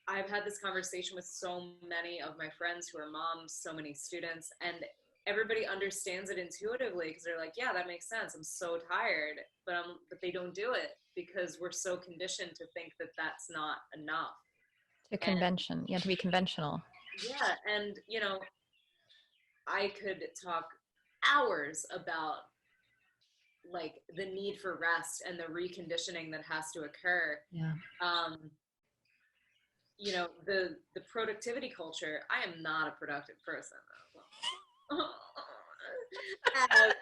I've had this conversation with so many of my friends who are moms, so many students, and everybody understands it intuitively because they're like, yeah, that makes sense. I'm so tired, but they don't do it because we're so conditioned to think that that's not enough. You have to be conventional. Yeah. And, I could talk hours about like the need for rest and the reconditioning that has to occur. Yeah. The productivity culture, I am not a productive person. As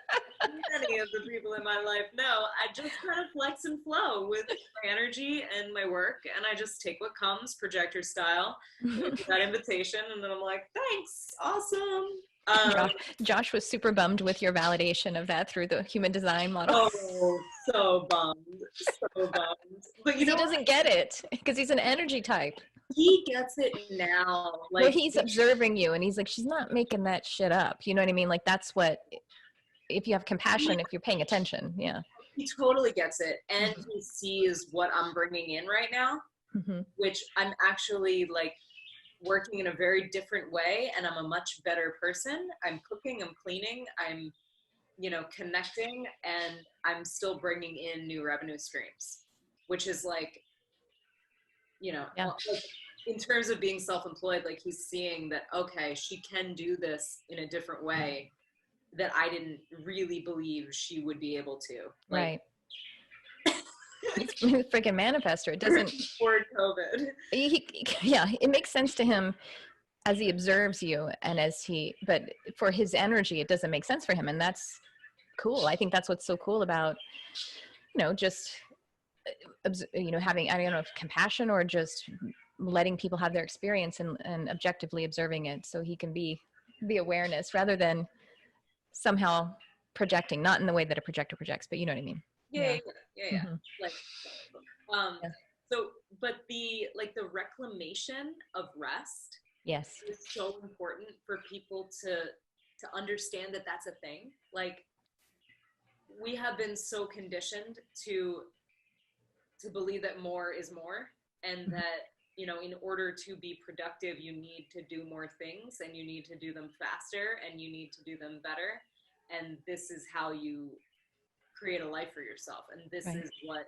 many of the people in my life know, I just kind of flex and flow with my energy and my work, and I just take what comes, projector style, with that invitation, and then I'm like, thanks, awesome. Josh was super bummed with your validation of that through the human design model. Oh, so bummed. But he doesn't get it because he's an energy type. He gets it now. Like, well, he's observing you and he's like, she's not making that shit up. You know what I mean? Like, that's what, if you have compassion, if you're paying attention. Yeah. He totally gets it. And he sees what I'm bringing in right now, which I'm actually like working in a very different way. And I'm a much better person. I'm cooking, I'm cleaning, I'm, connecting, and I'm still bringing in new revenue streams, which is like, like, in terms of being self-employed, like he's seeing that, okay, she can do this in a different way that I didn't really believe she would be able to. Like, right. He's a freaking manifester. It doesn't. Before COVID. It makes sense to him as he observes you and but for his energy, it doesn't make sense for him. And that's cool. I think that's what's so cool about, just, having, I don't know if compassion or just letting people have their experience and objectively observing it so he can be the awareness rather than somehow projecting, not in the way that a projector projects, but you know what I mean? Yeah. Like, so, but the reclamation of rest is so important for people to understand that that's a thing. Like, we have been so conditioned to believe that more is more, and that, in order to be productive, you need to do more things, and you need to do them faster, and you need to do them better. And this is how you create a life for yourself. And this is what,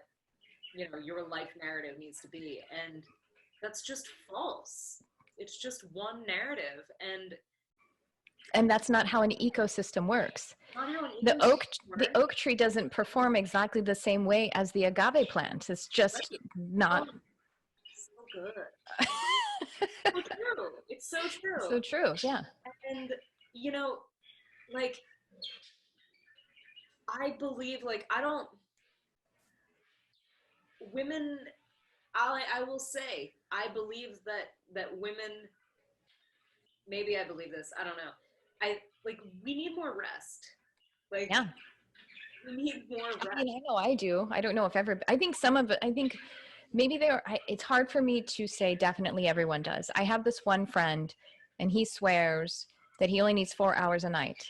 your life narrative needs to be. And that's just false. It's just one narrative. And that's not how an ecosystem works. The oak tree doesn't perform exactly the same way as the agave plant. It's just not. So good. So true. It's so true. So true. Yeah. And like, I believe, like, women, I will say, I believe that women, maybe I believe this, I don't know. We need more rest. Like, yeah. We need more rest. I know I do. I don't know if I think some of it, I think maybe it's hard for me to say definitely everyone does. I have this one friend and he swears that he only needs 4 hours a night.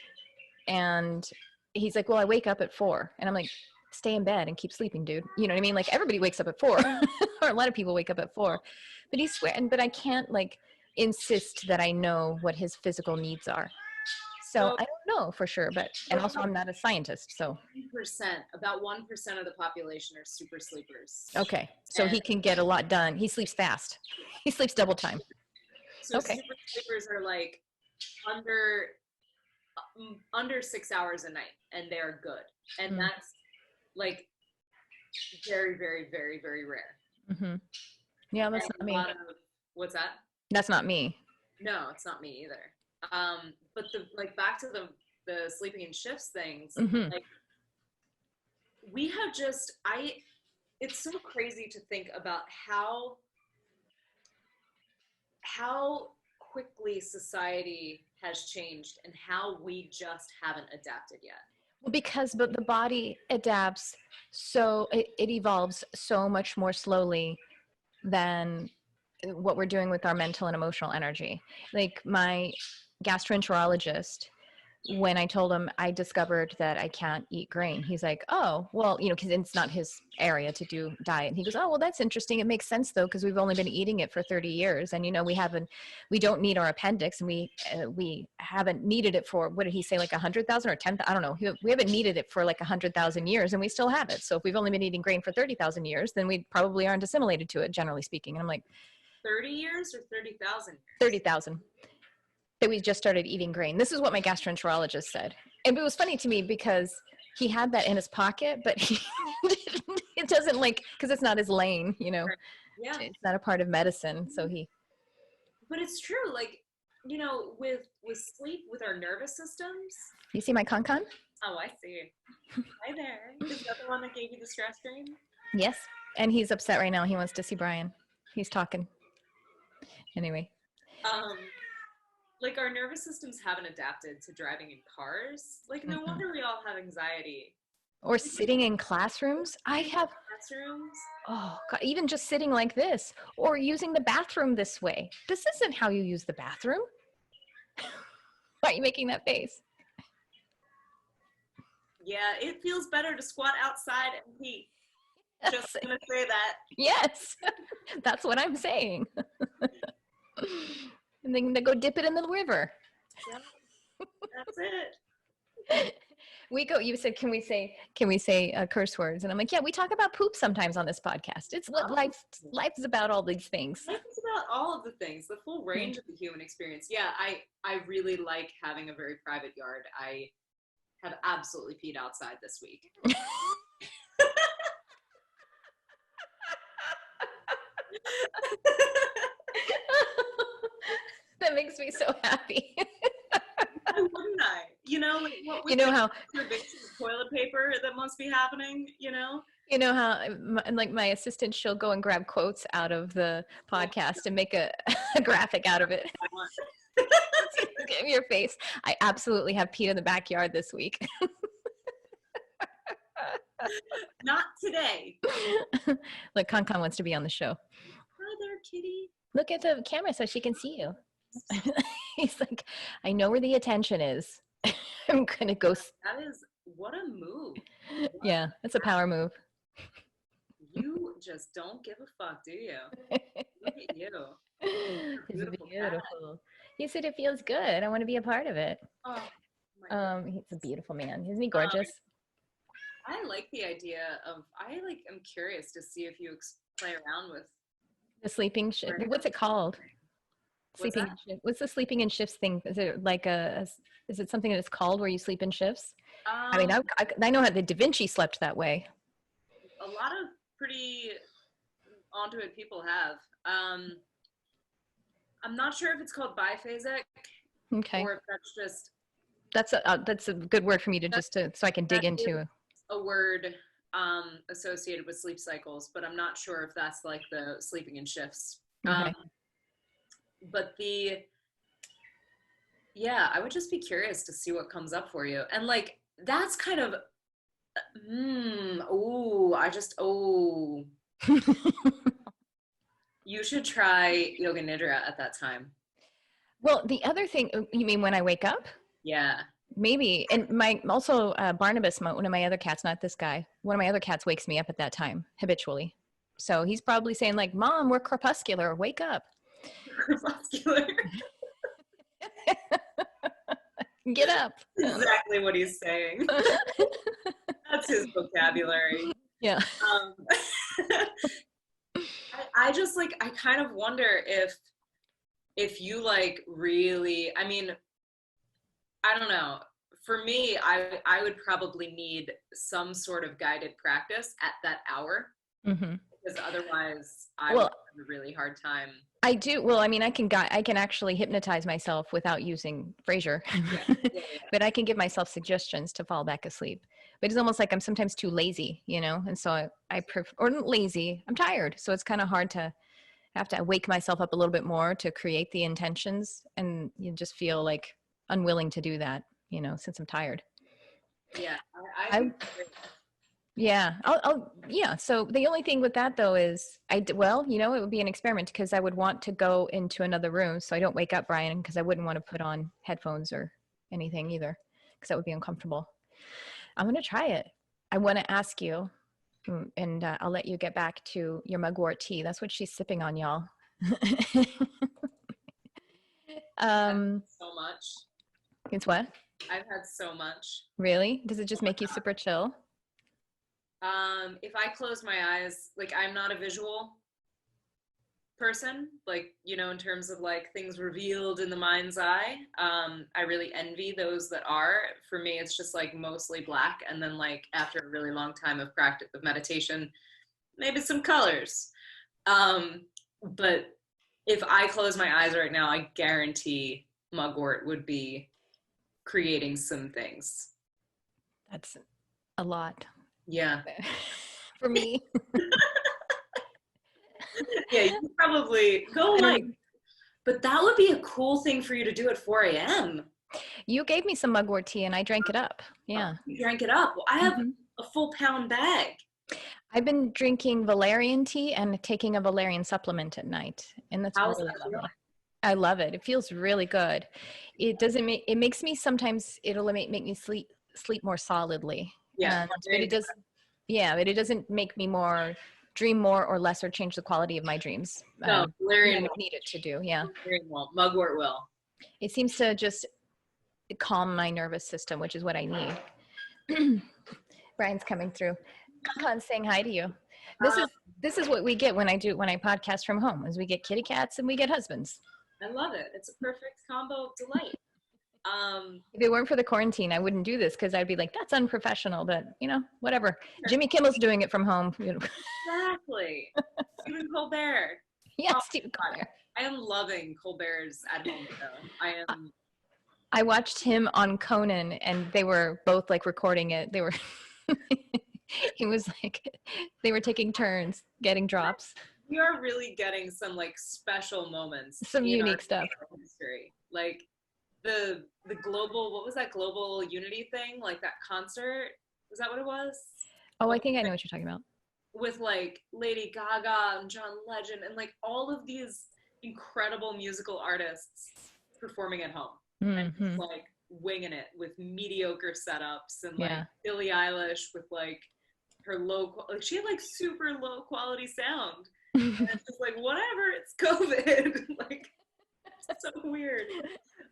And he's like, well, I wake up at 4. And I'm like, stay in bed and keep sleeping, dude. You know what I mean? Like, everybody wakes up at 4 or a lot of people wake up at 4, but he swears, but I can't like insist that I know what his physical needs are. So I don't know for sure, and also I'm not a scientist, so. About 1% of the population are super sleepers. Okay, so he can get a lot done. He sleeps fast. He sleeps double time. So super sleepers are like under 6 hours a night, and they're good. And that's like very, very, very, very rare. Mm-hmm. Yeah, that's not me. What's that? That's not me. No, it's not me either. But back to the sleeping in shifts things, like, we have it's so crazy to think about how quickly society has changed and how we just haven't adapted yet. Well, because the body adapts, so it evolves so much more slowly than what we're doing with our mental and emotional energy. Like my gastroenterologist, when I told him I discovered that I can't eat grain, he's like, oh, well, you know, because it's not his area to do diet. And he goes, oh, well, that's interesting. It makes sense, though, because we've only been eating it for 30 years. And, you know, we don't need our appendix, and we haven't needed it for, what did he say, like 100,000 or 10,000? I don't know. We haven't needed it for like 100,000 years, and we still have it. So if we've only been eating grain for 30,000 years, then we probably aren't assimilated to it, generally speaking. And I'm like, 30 years or 30,000? 30,000. That we just started eating grain. This is what my gastroenterologist said. And it was funny to me because he had that in his pocket, but it doesn't, like, because it's not his lane, you know. Yeah. It's not a part of medicine. So But it's true. Like, you know, with sleep, with our nervous systems. You see my con-con? Oh, I see. Hi there. Is that the one that gave you the stress dream? Yes. And he's upset right now. He wants to see Brian. He's talking. Anyway. Like, our nervous systems haven't adapted to driving in cars. Like, no wonder we all have anxiety. Or sitting in classrooms. I have classrooms. Oh God, even just sitting like this, or using the bathroom this way. This isn't how you use the bathroom. Why are you making that face? Yeah, it feels better to squat outside and pee. Just gonna say that. Yes, that's what I'm saying. And then go dip it in the river. Yeah, that's it. You said, can we say curse words? And I'm like, yeah, we talk about poop sometimes on this podcast. It's what life is about, all these things. Life is about all of the things, the full range of the human experience. Yeah, I really like having a very private yard. I have absolutely peed outside this week. That makes me so happy. Why wouldn't I? You know, like what you know how toilet paper that must be happening, you know? You know how, like, my assistant, she'll go and grab quotes out of the podcast and make a graphic out of it. Give your face. I absolutely have peed in the backyard this week. Not today. Look, Con wants to be on the show. Hi there, kitty. Look at the camera so she can see you. He's like, I know where the attention is. I'm going to go. That is, what a move. Yeah, that's a power move. You just don't give a fuck, do you? Look at you. Beautiful. He said it feels good. I want to be a part of it. Oh, he's a beautiful man. Isn't he gorgeous? I like the idea of, I'm curious to see if you play around with the sleeping shift. What's it called? Sleeping in shift. What's the sleeping in shifts thing? Is it like is it something that it's called where you sleep in shifts? I mean, I know how the Da Vinci slept that way. A lot of pretty onto it people have. I'm not sure if it's called biphasic. Okay. Or if that's just. That's a good word for me so I can dig into. A word associated with sleep cycles, but I'm not sure if that's like the sleeping in shifts. Okay. But I would just be curious to see what comes up for you. And like, that's kind of, you should try Yoga Nidra at that time. Well, the other thing, you mean when I wake up? Yeah. Maybe. And Barnabas, one of my other cats, not this guy, one of my other cats wakes me up at that time habitually. So he's probably saying like, Mom, we're crepuscular, wake up. Crepuscular. Get up. Exactly what he's saying. That's his vocabulary. Yeah. I kind of wonder if you like really, I mean, I don't know. For me, I would probably need some sort of guided practice at that hour. Mm-hmm. Because otherwise I would have a really hard time. I do. Well, I mean, I can actually hypnotize myself without using Frasier, but I can give myself suggestions to fall back asleep. But it's almost like I'm sometimes too lazy, you know? And so I prefer, or lazy, I'm tired. So it's kind of hard to have to wake myself up a little bit more to create the intentions, and you just feel like unwilling to do that, you know, since I'm tired. Yeah, yeah, yeah. So the only thing with that though is well, you know, it would be an experiment because I would want to go into another room so I don't wake up Brian, because I wouldn't want to put on headphones or anything either, because that would be uncomfortable. I'm going to try it. I want to ask you, and I'll let you get back to your mugwort tea. That's what she's sipping on, y'all. So much. It's what? I've had so much. Really? Does it just make you super chill? If I close my eyes, like, I'm not a visual person, like, you know, in terms of like things revealed in the mind's eye. I really envy those that are. For me, it's just like mostly black, and then like after a really long time of practice of meditation, maybe some colors. But if I close my eyes right now, I guarantee mugwort would be creating some things. That's a lot. Yeah. For me. Yeah, you probably go like, but that would be a cool thing for you to do at 4 a.m. You gave me some mugwort tea and I drank it up. Yeah. You drank it up. Well, I have a full pound bag. I've been drinking valerian tea and taking a valerian supplement at night. And that's really lovely. I love it. It feels really good. It doesn't make, it makes me sometimes, it'll make me sleep more solidly. Yeah. But it does, yeah, but it doesn't make me dream more or less or change the quality of my dreams. No, valerian need it to do. Yeah. Mugwort will. It seems to just calm my nervous system, which is what I need. Brian's coming through. Come on, saying hi to you. This is what we get when I podcast from home, is we get kitty cats and we get husbands. I love it. It's a perfect combo of delight. If it weren't for the quarantine, I wouldn't do this, because I'd be like, that's unprofessional, but you know, whatever. Jimmy Kimmel's doing it from home. Exactly. Stephen Colbert. Yeah, Stephen Colbert. I am loving Colbert's at home show. I watched him on Conan, and they were both like recording it. They were he was like, they were taking turns getting drops. We are really getting some like special moments, some unique stuff. History. Like the global, what was that global unity thing? Like that concert? Was that what it was? Oh, I think I know what you're talking about. With like Lady Gaga and John Legend and like all of these incredible musical artists performing at home. And just like winging it with mediocre setups, and like Billie Eilish with like her she had like super low quality sound. And it's just like, whatever, it's COVID. Like, it's so weird.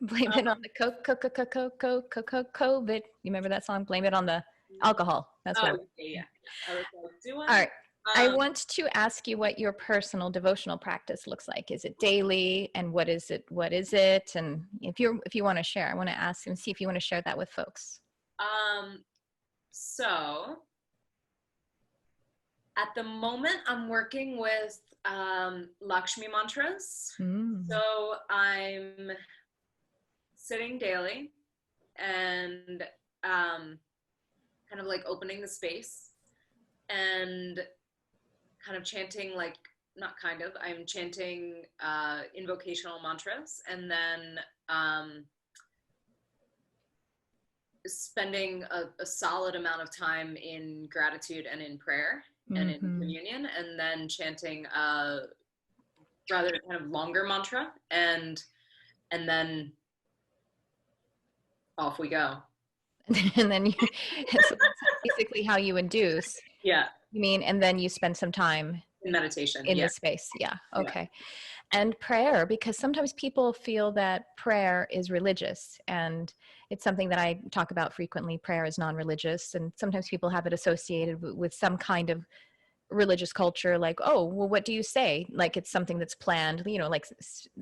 Blame it on the COVID. You remember that song? Blame it on the alcohol. That's what. Yeah. I was like, all right. I want to ask you what your personal devotional practice looks like. Is it daily, and what is it? And if you want to share, I want to ask and see if you want to share that with folks. So at the moment I'm working with Lakshmi mantras. So I'm sitting daily and kind of like opening the space and kind of chanting, like, not kind of, I'm chanting invocational mantras, and then spending a solid amount of time in gratitude and in prayer and in communion, and then chanting a rather kind of longer mantra, and then off we go. And then so that's basically how you induce. Yeah. You mean, and then you spend some time in meditation in the space. Yeah. Okay. Yeah. And prayer, because sometimes people feel that prayer is religious, and it's something that I talk about frequently. Prayer is non-religious, and sometimes people have it associated with some kind of religious culture, like, oh, well, what do you say? Like it's something that's planned, you know, like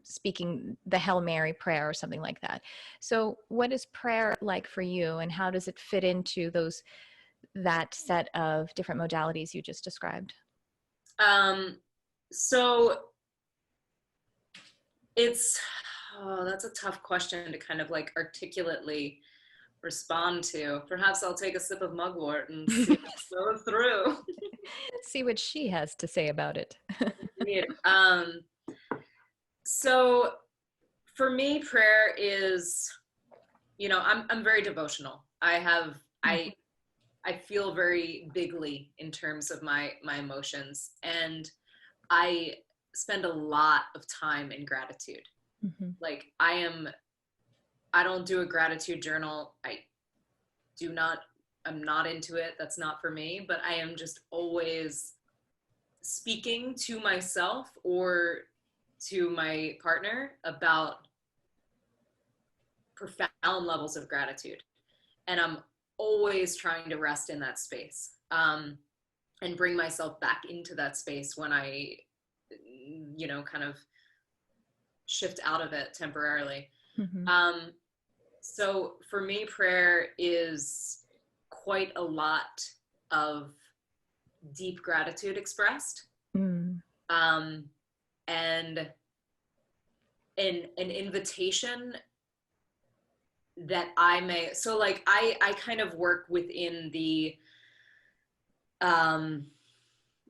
speaking the Hail Mary prayer or something like that. So what is prayer like for you, and how does it fit into that set of different modalities you just described? So that's a tough question to kind of like articulately respond to. Perhaps I'll take a sip of mugwort and see what goes through. See what she has to say about it. Indeed. So for me, prayer is, I'm very devotional. I feel very bigly in terms of my emotions, and I spend a lot of time in gratitude. Mm-hmm. Like I don't do a gratitude journal. I'm not into it. That's not for me, but I am just always speaking to myself or to my partner about profound levels of gratitude. And I'm always trying to rest in that space, and bring myself back into that space when I, kind of shift out of it temporarily. Mm-hmm. So for me, prayer is quite a lot of deep gratitude expressed. Mm. And an invitation that I may, so like I kind of work within the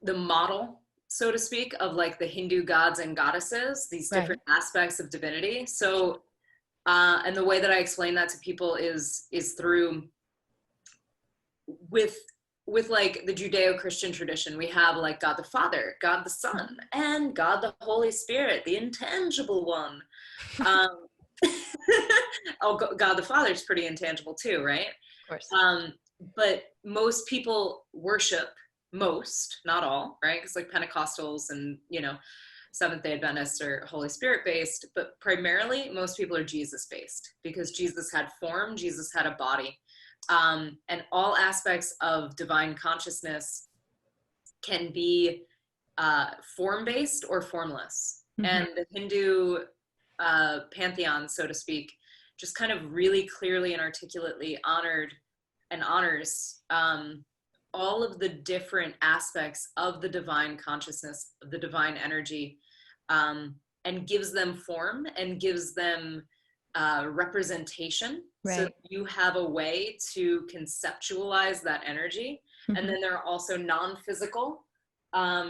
model, so to speak, of like the Hindu gods and goddesses, these different aspects of divinity. So, and the way that I explain that to people is through with like the Judeo-Christian tradition. We have like God the Father, God the Son, and God the Holy Spirit, the intangible one. God the Father is pretty intangible too, right? Of course. But most people worship, not all, right? Because like Pentecostals and, Seventh-day Adventists are Holy Spirit based, but primarily most people are Jesus based, because Jesus had form, Jesus had a body. And all aspects of divine consciousness can be form-based or formless. Mm-hmm. And the Hindu pantheon, so to speak, just kind of really clearly and articulately honored and honors all of the different aspects of the divine consciousness, of the divine energy, and gives them form and gives them representation. Right. So you have a way to conceptualize that energy. Mm-hmm. And then there are also non-physical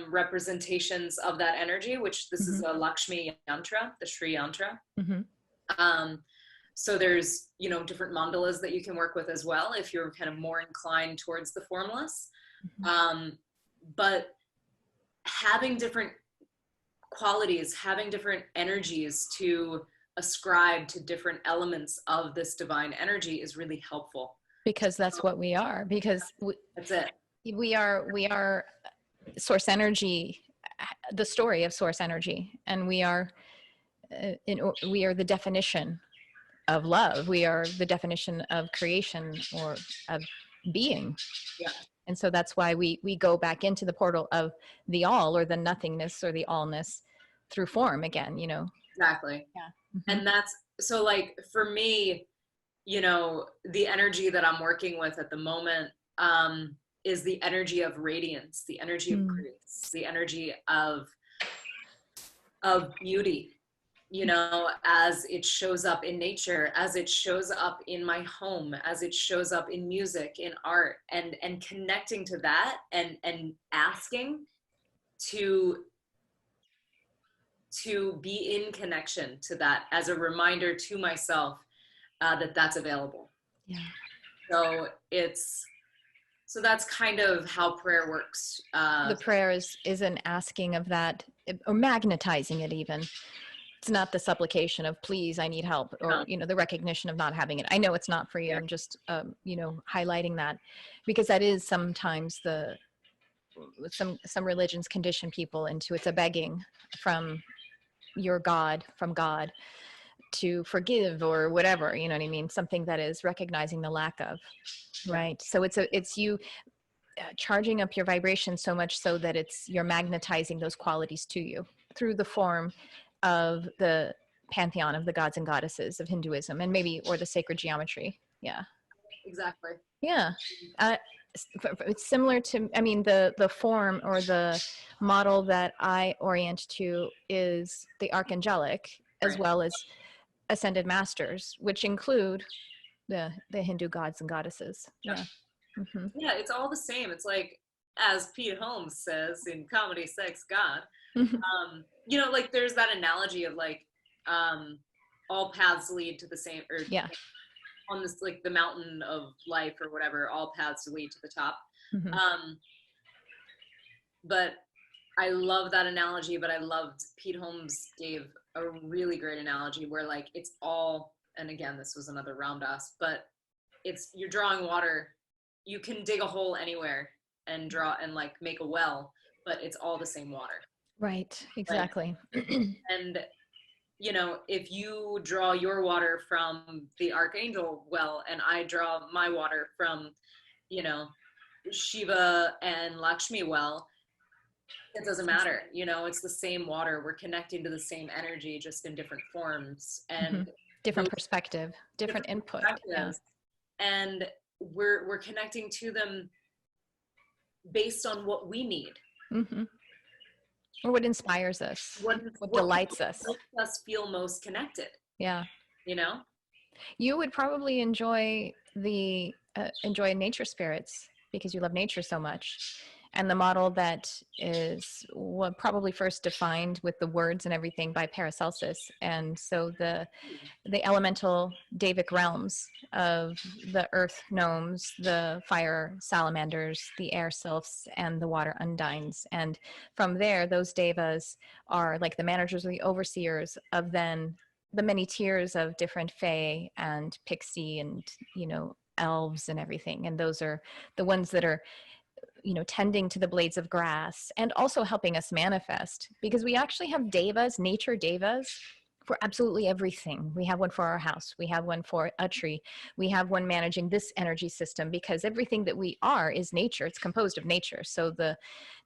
representations of that energy, which this is a Lakshmi yantra, the Shri yantra. Mm-hmm. So there's, different mandalas that you can work with as well if you're kind of more inclined towards the formless. Mm-hmm. But having different qualities, having different energies to ascribe to different elements of this divine energy is really helpful. Because that's what we are. Because that's it. We are source energy, the story of source energy, and we are the definition of love. We are the definition of creation or of being. Yeah. And so that's why we go back into the portal of the all, or the nothingness, or the allness, through form again, Exactly. Yeah. Mm-hmm. And that's, so like for me, the energy that I'm working with at the moment is the energy of radiance, the energy of grace, the energy of beauty, as it shows up in nature, as it shows up in my home, as it shows up in music, in art, and connecting to that and asking to be in connection to that as a reminder to myself that that's available. Yeah. So that's kind of how prayer works. The prayer is an asking of that, or magnetizing it even. It's not the supplication of, please, I need help, or, the recognition of not having it. I know it's not for you. Yeah. I'm just, highlighting that, because that is sometimes some religions condition people into, it's a begging from your God, from God, to forgive or whatever, you know what I mean? Something that is recognizing the lack of, right? So it's you charging up your vibration so much so that you're magnetizing those qualities to you through the form of the pantheon of the gods and goddesses of Hinduism, and or the sacred geometry. Yeah. Exactly. Yeah. It's similar to, the form or the model that I orient to is the archangelic, as well as ascended masters, which include the Hindu gods and goddesses. Yeah. Mm-hmm. Yeah, it's all the same. It's like, as Pete Holmes says in Comedy Sex God, you know, like there's that analogy of like all paths lead to the same, or on this, like the mountain of life or whatever, all paths lead to the top. But I love that analogy, but I loved Pete Holmes gave a really great analogy where like it's all, and again, this was another Ram Dass, but it's, you're drawing water, you can dig a hole anywhere and draw and like make a well, but it's all the same water. Right, exactly. Like, and you know, if you draw your water from the Archangel well, and I draw my water from, you know, Shiva and Lakshmi well, it doesn't matter. You know, it's the same water. We're connecting to the same energy, just in different forms and different perspective, different input. Yeah. And we're connecting to them based on what we need. Or what inspires us, what delights us. What makes us feel most connected. Yeah. You know? You would probably enjoy nature spirits because you love nature so much. And the model that is probably first defined with the words and everything by Paracelsus. And so the elemental Davic realms of the earth gnomes, the fire salamanders, the air sylphs, and the water undines. And from there, those devas are like the managers or the overseers of then the many tiers of different fae and pixie and, you know, elves and everything. And those are the ones that are, you know, tending to the blades of grass and also helping us manifest, because we actually have devas, nature devas, for absolutely everything. We have one for our house. We have one for a tree. We have one managing this energy system, because everything that we are is nature. It's composed of nature. So the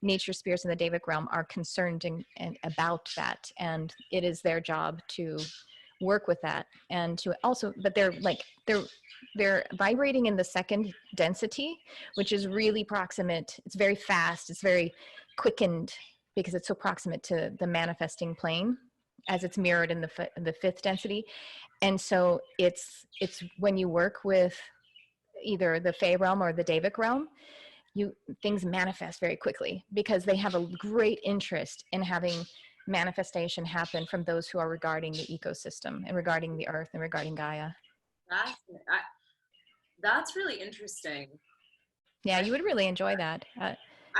nature spirits in the Devic realm are concerned and about that. And it is their job to work with that and to also, but they're vibrating in the second density, which is really proximate. It's very fast. It's very quickened because it's so proximate to the manifesting plane as it's mirrored in the fifth density. And so it's when you work with either the Fey realm or the Devic realm, things manifest very quickly because they have a great interest in having manifestation happen from those who are regarding the ecosystem and regarding the earth and regarding Gaia. That's really interesting. Yeah, you would really enjoy that. I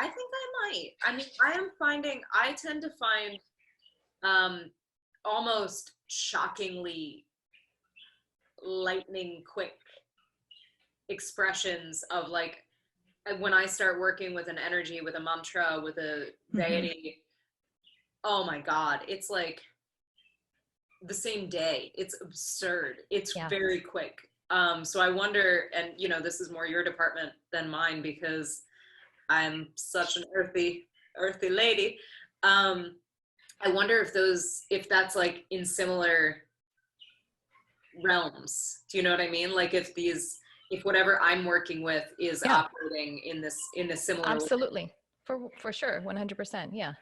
think I might. I mean, I tend to find almost shockingly lightning quick expressions of, like, when I start working with an energy, with a mantra, with a deity, oh my God, it's like the same day. It's absurd. It's very quick. So I wonder, and you know, this is more your department than mine because I'm such an earthy lady. I wonder if that's like in similar realms. Do you know what I mean? Like if whatever I'm working with is operating in a similar Absolutely. Way. For sure. 100%. Yeah.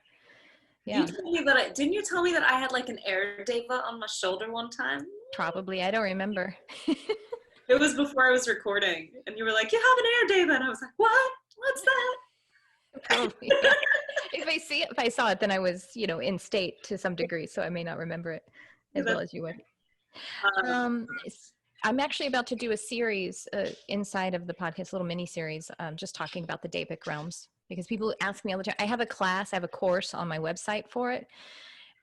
Yeah. Didn't you tell me that I had like an air deva on my shoulder one time? Probably. I don't remember. It was before I was recording, and you were like, "You have an air deva," and I was like, "What? What's that?" Probably. Yeah. If I saw it, then I was, you know, in state to some degree, so I may not remember it as well as you would. I'm actually about to do a series inside of the podcast, a little mini series, just talking about the Devic realms, because people ask me all the time. I have a course on my website for it,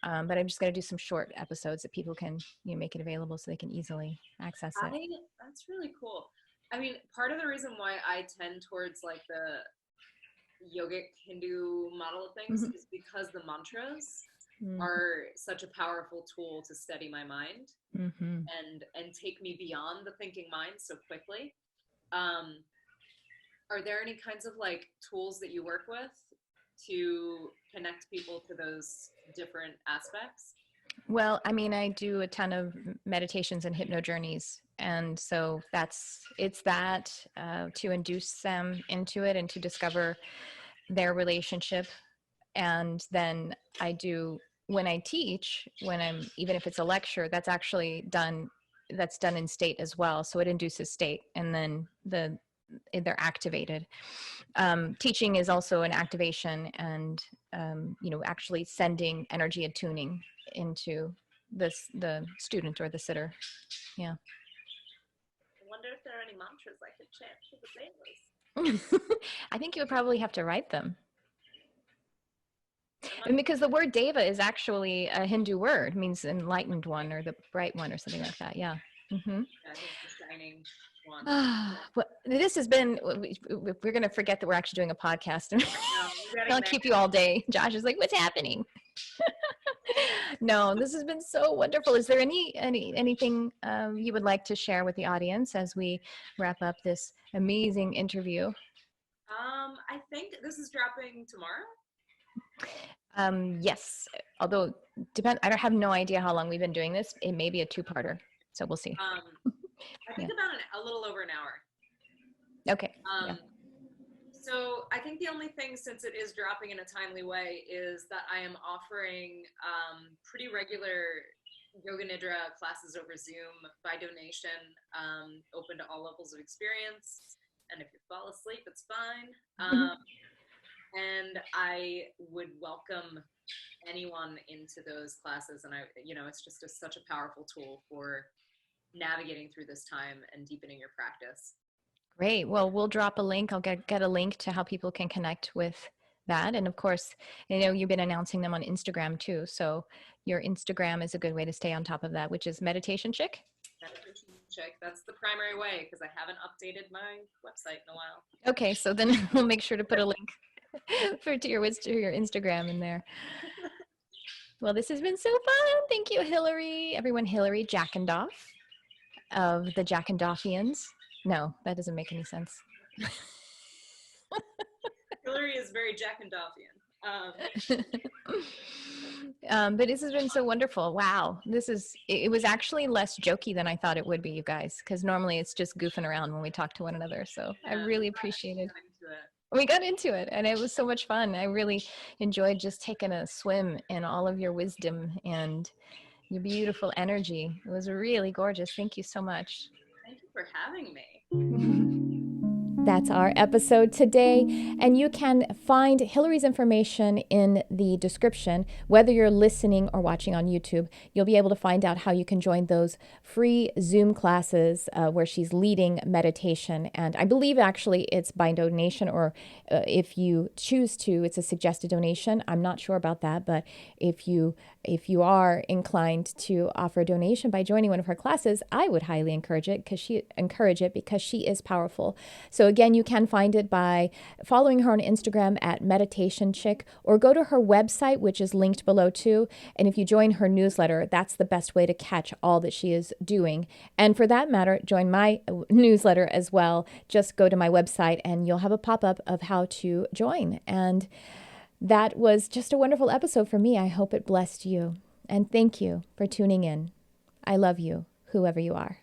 but I'm just going to do some short episodes that people can, you know, make it available so they can easily access it. That's really cool. I mean, part of the reason why I tend towards like the yogic Hindu model of things is because the mantras are such a powerful tool to steady my mind and take me beyond the thinking mind so quickly. Are there any kinds of like tools that you work with to connect people to those different aspects? Well, I mean, I do a ton of meditations and hypno journeys. And so it's that to induce them into it and to discover their relationship. And then I do, when I teach, even if it's a lecture, that's actually done in state as well. So it induces state. And then the they're activated. Teaching is also an activation, and actually sending energy attuning into the student or the sitter. Yeah. I wonder if there are any mantras I could chant for the devas. I think you would probably have to write them. And because the word deva is actually a Hindu word, it means enlightened one or the bright one or something like that. Yeah. Mm-hmm. Yeah, I think the shining one. Well, this has been, we're going to forget that we're actually doing a podcast. I'll keep you all day. Josh is like, what's happening? No, this has been so wonderful. Is there anything you would like to share with the audience as we wrap up this amazing interview? I think this is dropping tomorrow. Yes, although I don't have no idea how long we've been doing this. It may be a two-parter, so we'll see. I think about a little over an hour. Okay. Yeah. So I think the only thing, since it is dropping in a timely way, is that I am offering pretty regular Yoga Nidra classes over Zoom by donation, open to all levels of experience. And if you fall asleep, it's fine. And I would welcome anyone into those classes. And it's just such a powerful tool for navigating through this time and deepening your practice. Great. Well, we'll drop a link. I'll get a link to how people can connect with that. And of course, you've been announcing them on Instagram too. So your Instagram is a good way to stay on top of that, which is Meditation Chick. Meditation Chick. That's the primary way, because I haven't updated my website in a while. Okay. So then we'll make sure to put a link to your Instagram in there. Well, this has been so fun. Thank you, Hilary. Everyone, Hilary Jackendoff of the Jackendoffians. No, that doesn't make any sense. Hilary is very Jackendoffian. But this has been so wonderful. Wow. It was actually less jokey than I thought it would be, you guys, because normally it's just goofing around when we talk to one another. So yeah, I really appreciated we got into it, and it was so much fun. I really enjoyed just taking a swim in all of your wisdom and your beautiful energy. It was really gorgeous. Thank you so much. Thank you for having me. That's our episode today, and you can find Hilary's information in the description. Whether you're listening or watching on YouTube, you'll be able to find out how you can join those free Zoom classes where she's leading meditation. And I believe actually it's by donation, or if you choose to, it's a suggested donation. I'm not sure about that, but if you are inclined to offer a donation by joining one of her classes, I would highly encourage it because she is powerful. So again, you can find it by following her on Instagram at Meditation Chick, or go to her website, which is linked below too. And if you join her newsletter, that's the best way to catch all that she is doing. And for that matter, join my newsletter as well. Just go to my website and you'll have a pop-up of how to join. And that was just a wonderful episode for me. I hope it blessed you. And thank you for tuning in. I love you, whoever you are.